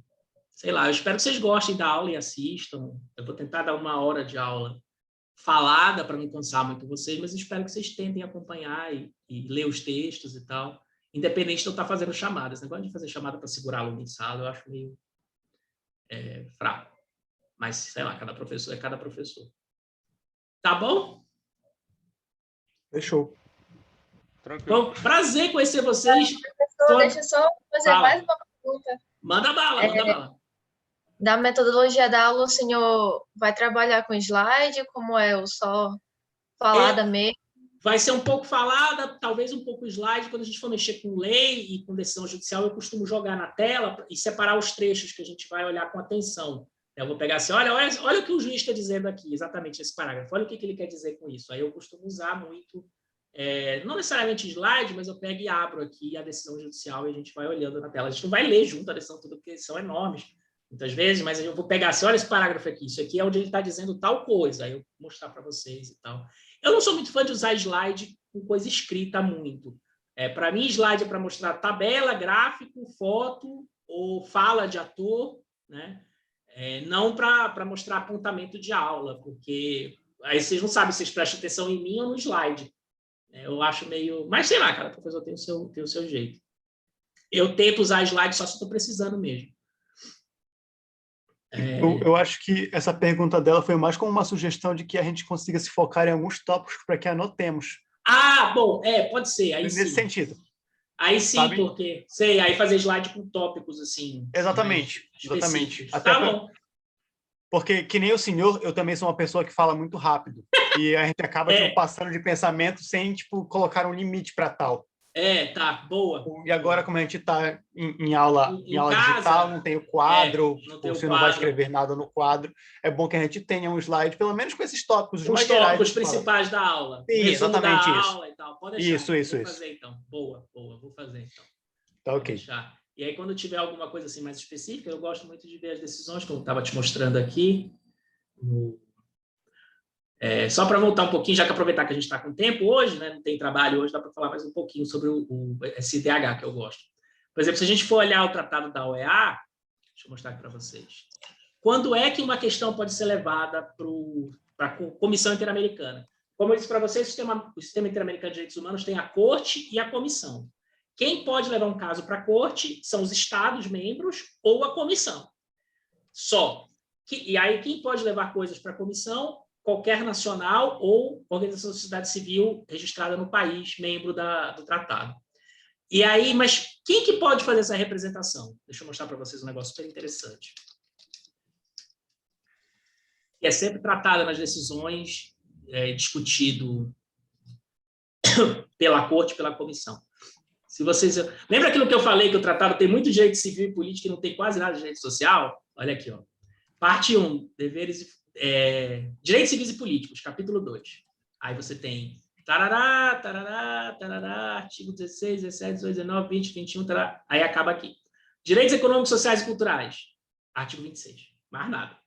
sei lá, eu espero que vocês gostem da aula e assistam. Eu vou tentar dar 1 hora de aula falada para não cansar muito vocês, mas espero que vocês tentem acompanhar e ler os textos e tal. Independente de eu estar fazendo chamadas. Esse negócio de fazer chamada para segurar aluno em sala, eu acho meio fraco. Mas, sei lá, cada professor é cada professor. Tá bom? Fechou. Tranquilo. Bom, prazer conhecer vocês. Professor, deixa eu só fazer mais uma pergunta. Manda bala, manda bala. Da metodologia da aula, o senhor vai trabalhar com slide? Como é? Ou só falada mesmo? Vai ser um pouco falada, talvez um pouco slide. Quando a gente for mexer com lei e com decisão judicial, eu costumo jogar na tela e separar os trechos que a gente vai olhar com atenção. Eu vou pegar assim, olha o que o juiz está dizendo aqui, exatamente esse parágrafo. Olha o que ele quer dizer com isso. Aí eu costumo usar muito, não necessariamente slide, mas eu pego e abro aqui a decisão judicial e a gente vai olhando na tela. A gente não vai ler junto a decisão toda, porque são enormes, muitas vezes, mas eu vou pegar assim, olha esse parágrafo aqui, isso aqui é onde ele está dizendo tal coisa. Aí eu vou mostrar para vocês e tal. Eu não sou muito fã de usar slide com coisa escrita muito. Para mim, slide é para mostrar tabela, gráfico, foto ou fala de ator, né? Não para mostrar apontamento de aula, porque aí vocês não sabem se vocês prestam atenção em mim ou no slide. Eu acho meio... Mas sei lá, cada professor tem o seu jeito. Eu tento usar slide só se estou precisando mesmo. Eu acho que essa pergunta dela foi mais como uma sugestão de que a gente consiga se focar em alguns tópicos para que anotemos. Ah, bom, pode ser. Aí nesse sim. sentido. Aí sim, sabe? Porque... Sei, aí fazer slide com tópicos, assim... Exatamente, exatamente. Até tá bom. Porque, que nem o senhor, eu também sou uma pessoa que fala muito rápido. E a gente acaba passando de pensamento sem, colocar um limite para tal. Tá, boa. E agora, como a gente está em aula digital, não tem o quadro, você não vai escrever nada no quadro, é bom que a gente tenha um slide, pelo menos com esses tópicos. Os tópicos principais da aula. Sim, exatamente isso. Aula e tal. Pode deixar. Isso. Vou fazer, então. Boa, vou fazer, então. Tá ok. Deixar. E aí, quando tiver alguma coisa assim mais específica, eu gosto muito de ver as decisões, como eu estava te mostrando aqui. Só para voltar um pouquinho, já que aproveitar que a gente está com tempo hoje, né, não tem trabalho hoje, dá para falar mais um pouquinho sobre o SDH, que eu gosto. Por exemplo, se a gente for olhar o tratado da OEA, deixa eu mostrar aqui para vocês. Quando é que uma questão pode ser levada para a Comissão Interamericana? Como eu disse para vocês, o Sistema Interamericano de Direitos Humanos tem a Corte e a Comissão. Quem pode levar um caso para a Corte são os Estados-membros ou a Comissão. Só. E aí, quem pode levar coisas para a Comissão? Qualquer nacional ou organização da sociedade civil registrada no país, membro do tratado. E aí, mas quem que pode fazer essa representação? Deixa eu mostrar para vocês um negócio super interessante. É sempre tratado nas decisões, discutido pela Corte, pela Comissão. Se vocês... Lembra aquilo que eu falei, que o tratado tem muito direito civil e político e não tem quase nada de direito social? Olha aqui, ó. Parte 1, deveres direitos civis e políticos, capítulo 2. Aí você tem tarará, artigo 16, 17, 18, 19, 20, 21, tarará, aí acaba aqui. Direitos econômicos, sociais e culturais. Artigo 26. Mais nada.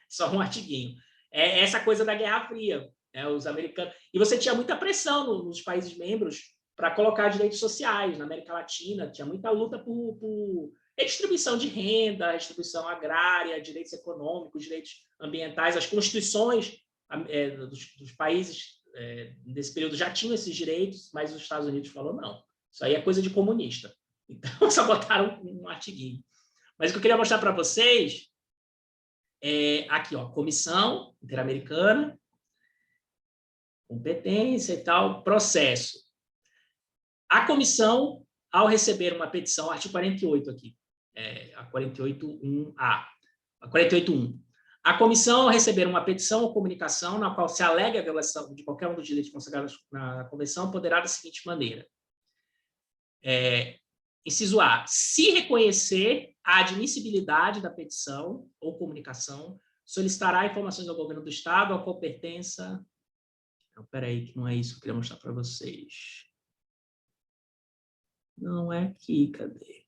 Só um artiguinho. É essa coisa da Guerra Fria. Os americanos... E você tinha muita pressão nos países membros para colocar direitos sociais. Na América Latina, tinha muita luta por redistribuição de renda, redistribuição agrária, direitos econômicos, direitos ambientais. As constituições dos países nesse período já tinham esses direitos, mas os Estados Unidos falou não. Isso aí é coisa de comunista. Então, só botaram um artiguinho. Mas o que eu queria mostrar para vocês é aqui, ó, Comissão Interamericana, competência e tal, processo. A comissão, ao receber uma petição, artigo 48 aqui, a 48.1a, a 48.1. A comissão, ao receber uma petição ou comunicação na qual se alega a violação de qualquer um dos direitos consagrados na convenção, poderá da seguinte maneira. Inciso A, se reconhecer a admissibilidade da petição ou comunicação, solicitará informações ao governo do Estado, ao qual pertença... Espera aí, que não é isso que eu queria mostrar para vocês. Não é aqui, cadê?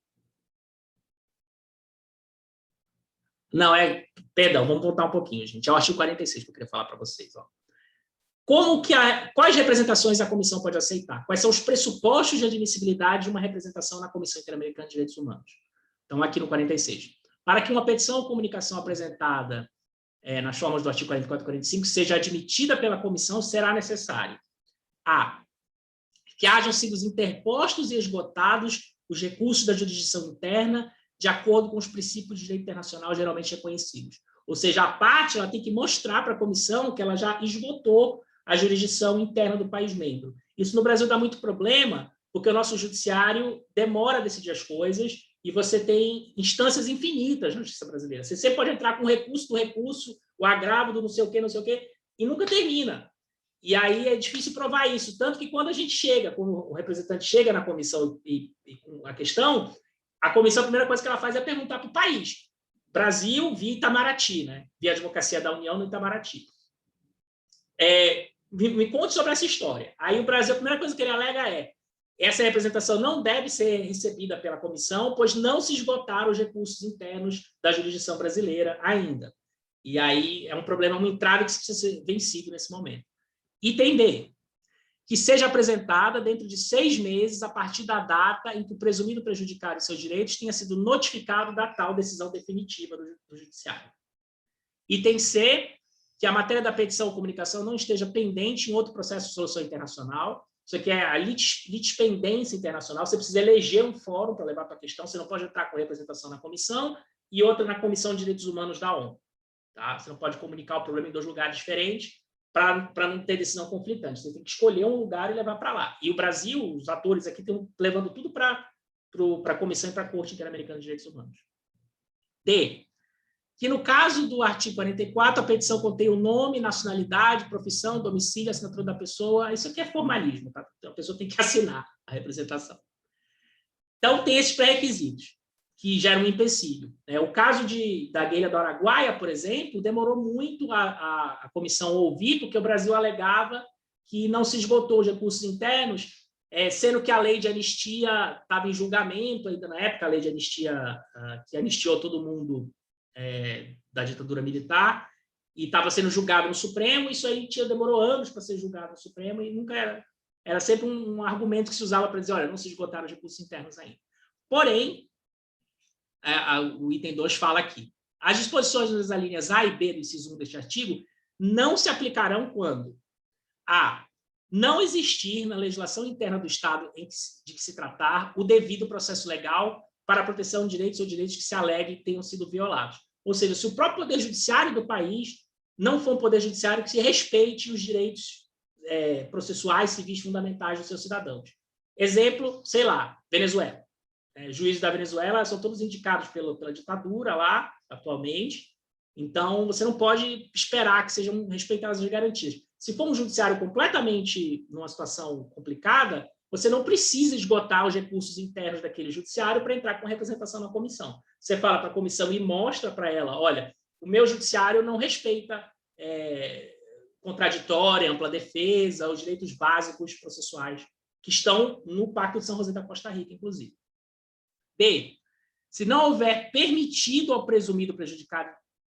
Não, perdão, vamos voltar um pouquinho, gente. É o artigo 46 que eu queria falar para vocês. Ó. Quais representações a comissão pode aceitar? Quais são os pressupostos de admissibilidade de uma representação na Comissão Interamericana de Direitos Humanos? Então, aqui no 46. Para que uma petição ou comunicação apresentada nas formas do artigo 44 e 45 seja admitida pela comissão, será necessário a. Que hajam sido interpostos e esgotados os recursos da jurisdição interna de acordo com os princípios de direito internacional geralmente reconhecidos. Ou seja, a parte ela tem que mostrar para a comissão que ela já esgotou a jurisdição interna do país membro. Isso no Brasil dá muito problema, porque o nosso judiciário demora a decidir as coisas e você tem instâncias infinitas na justiça brasileira. Você sempre pode entrar com o recurso do recurso, o agravo do não sei o quê, e nunca termina. E aí é difícil provar isso. Tanto que quando a gente chega, quando o representante chega na comissão e com a questão, a comissão, a primeira coisa que ela faz é perguntar para o país. Brasil via Itamaraty, né? Via Advocacia da União no Itamaraty. Me conte sobre essa história. Aí o Brasil, a primeira coisa que ele alega é: essa representação não deve ser recebida pela comissão, pois não se esgotaram os recursos internos da jurisdição brasileira ainda. E aí é um problema, um entrave que precisa ser vencido nesse momento. Item D. Que seja apresentada dentro de 6 meses a partir da data em que o presumido prejudicado em seus direitos tenha sido notificado da tal decisão definitiva do judiciário. Item C. Que a matéria da petição ou comunicação não esteja pendente em outro processo de solução internacional. Isso aqui é a litispendência internacional. Você precisa eleger um fórum para levar para a questão. Você não pode entrar com representação na comissão e outra na Comissão de Direitos Humanos da ONU. Tá? Você não pode comunicar o problema em 2 lugares diferentes para não ter decisão conflitante. Você tem que escolher um lugar e levar para lá. E o Brasil, os atores aqui, estão levando tudo para a Comissão e para a Corte Interamericana de Direitos Humanos. D. Que no caso do artigo 44, a petição contém o nome, nacionalidade, profissão, domicílio, assinatura da pessoa. Isso aqui é formalismo, tá? Então, a pessoa tem que assinar a representação. Então, tem esses pré-requisitos, que geram um empecilho. O caso da Guerrilha do Araguaia, por exemplo, demorou muito a comissão ouvir, porque o Brasil alegava que não se esgotou os recursos internos, sendo que a lei de anistia estava em julgamento, ainda na época, a lei de anistia, que anistiou todo mundo da ditadura militar, e estava sendo julgado no Supremo. Isso aí demorou anos para ser julgado no Supremo, e nunca era sempre um argumento que se usava para dizer, olha, não se esgotaram os recursos internos ainda. Porém, o item 2 fala aqui: as disposições das alíneas A e B do inciso 1 deste artigo não se aplicarão quando a. Não existir na legislação interna do Estado de que se tratar o devido processo legal para a proteção de direitos ou direitos que se alegue tenham sido violados. Ou seja, se o próprio poder judiciário do país não for um poder judiciário que se respeite os direitos processuais, civis fundamentais dos seus cidadãos. Exemplo, sei lá, Venezuela. Juízes da Venezuela são todos indicados pela ditadura lá, atualmente. Então, você não pode esperar que sejam respeitadas as garantias. Se for um judiciário completamente numa situação complicada, você não precisa esgotar os recursos internos daquele judiciário para entrar com representação na comissão. Você fala para a comissão e mostra para ela, olha, o meu judiciário não respeita contraditória, ampla defesa, os direitos básicos processuais que estão no Pacto de São José da Costa Rica, inclusive. B. se não houver permitido ao presumido prejudicado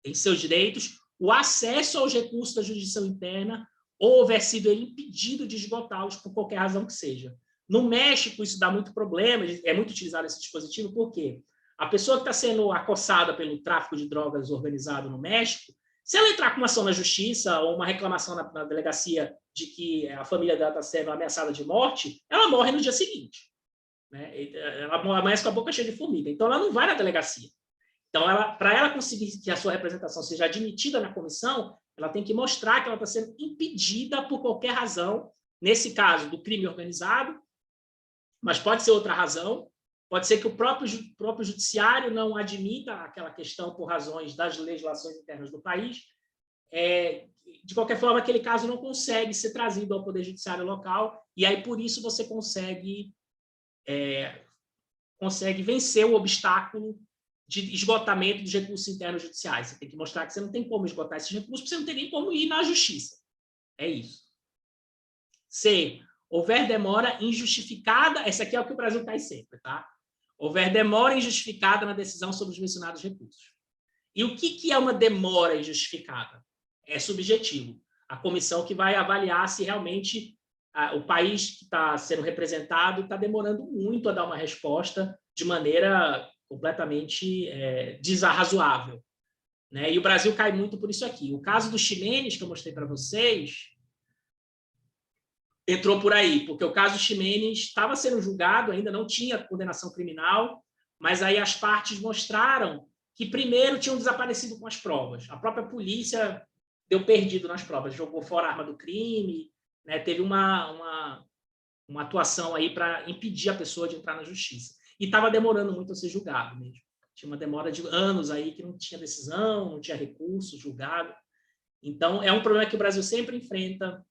em seus direitos o acesso aos recursos da jurisdição interna ou houver sido ele impedido de esgotá-los por qualquer razão que seja. No México, isso dá muito problema, é muito utilizado esse dispositivo, por quê? A pessoa que está sendo acossada pelo tráfico de drogas organizado no México, se ela entrar com uma ação na justiça ou uma reclamação na delegacia de que a família dela está sendo ameaçada de morte, ela morre no dia seguinte. Né? Ela amanhece com a boca cheia de formiga. Então, ela não vai na delegacia. Então, para ela conseguir que a sua representação seja admitida na comissão, ela tem que mostrar que ela está sendo impedida por qualquer razão, nesse caso, do crime organizado, mas pode ser outra razão, pode ser que o próprio judiciário não admita aquela questão por razões das legislações internas do país. De qualquer forma, aquele caso não consegue ser trazido ao Poder Judiciário local, e aí, por isso, você consegue vencer o obstáculo de esgotamento dos recursos internos judiciais. Você tem que mostrar que você não tem como esgotar esses recursos, porque você não tem nem como ir na justiça. É isso. C. Houver demora injustificada, essa aqui é o que o Brasil cai sempre, tá? Houver demora injustificada na decisão sobre os mencionados recursos. E o que é uma demora injustificada? É subjetivo. A comissão que vai avaliar se realmente o país que está sendo representado está demorando muito a dar uma resposta de maneira completamente desarrazoável. Né? E o Brasil cai muito por isso aqui. O caso dos Ximenes, que eu mostrei para vocês, entrou por aí, porque o caso Ximenes estava sendo julgado, ainda não tinha condenação criminal, mas aí as partes mostraram que primeiro tinham desaparecido com as provas. A própria polícia deu perdido nas provas, jogou fora a arma do crime, né? Teve uma atuação aí para impedir a pessoa de entrar na justiça. E estava demorando muito a ser julgado mesmo. Tinha uma demora de anos aí que não tinha decisão, não tinha recurso julgado. Então, é um problema que o Brasil sempre enfrenta.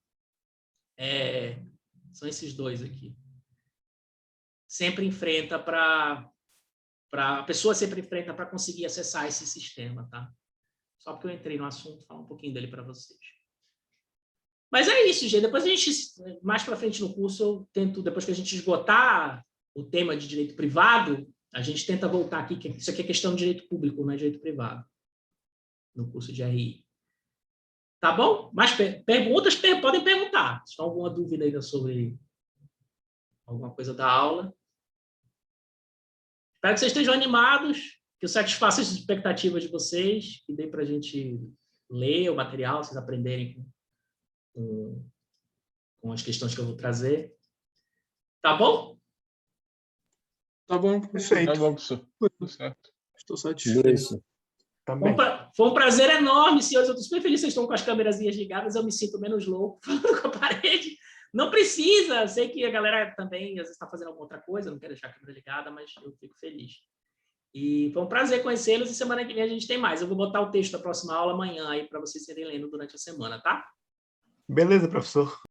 São esses dois aqui. Sempre enfrenta a pessoa sempre enfrenta para conseguir acessar esse sistema, tá? Só porque eu entrei no assunto, falar um pouquinho dele para vocês. Mas é isso, gente. Depois a gente, mais para frente no curso, eu tento, depois que a gente esgotar o tema de direito privado, a gente tenta voltar aqui, que isso aqui é questão de direito público, não é direito privado, no curso de RI. Tá bom? Mais perguntas podem perguntar. Se tem alguma dúvida ainda sobre alguma coisa da aula. Espero que vocês estejam animados, que eu satisfaça as expectativas de vocês, que dê para a gente ler o material, vocês aprenderem com as questões que eu vou trazer. Tá bom? Tá bom, perfeito. Tá bom, professor. Tudo certo. Estou satisfeito. Foi um prazer enorme, senhores. Eu estou super feliz que vocês estão com as câmeras ligadas. Eu me sinto menos louco falando com a parede. Não precisa. Eu sei que a galera também às vezes está fazendo alguma outra coisa, não quer deixar a câmera ligada, mas eu fico feliz. E foi um prazer conhecê-los e semana que vem a gente tem mais. Eu vou botar o texto da próxima aula amanhã aí para vocês irem lendo durante a semana, tá? Beleza, professor.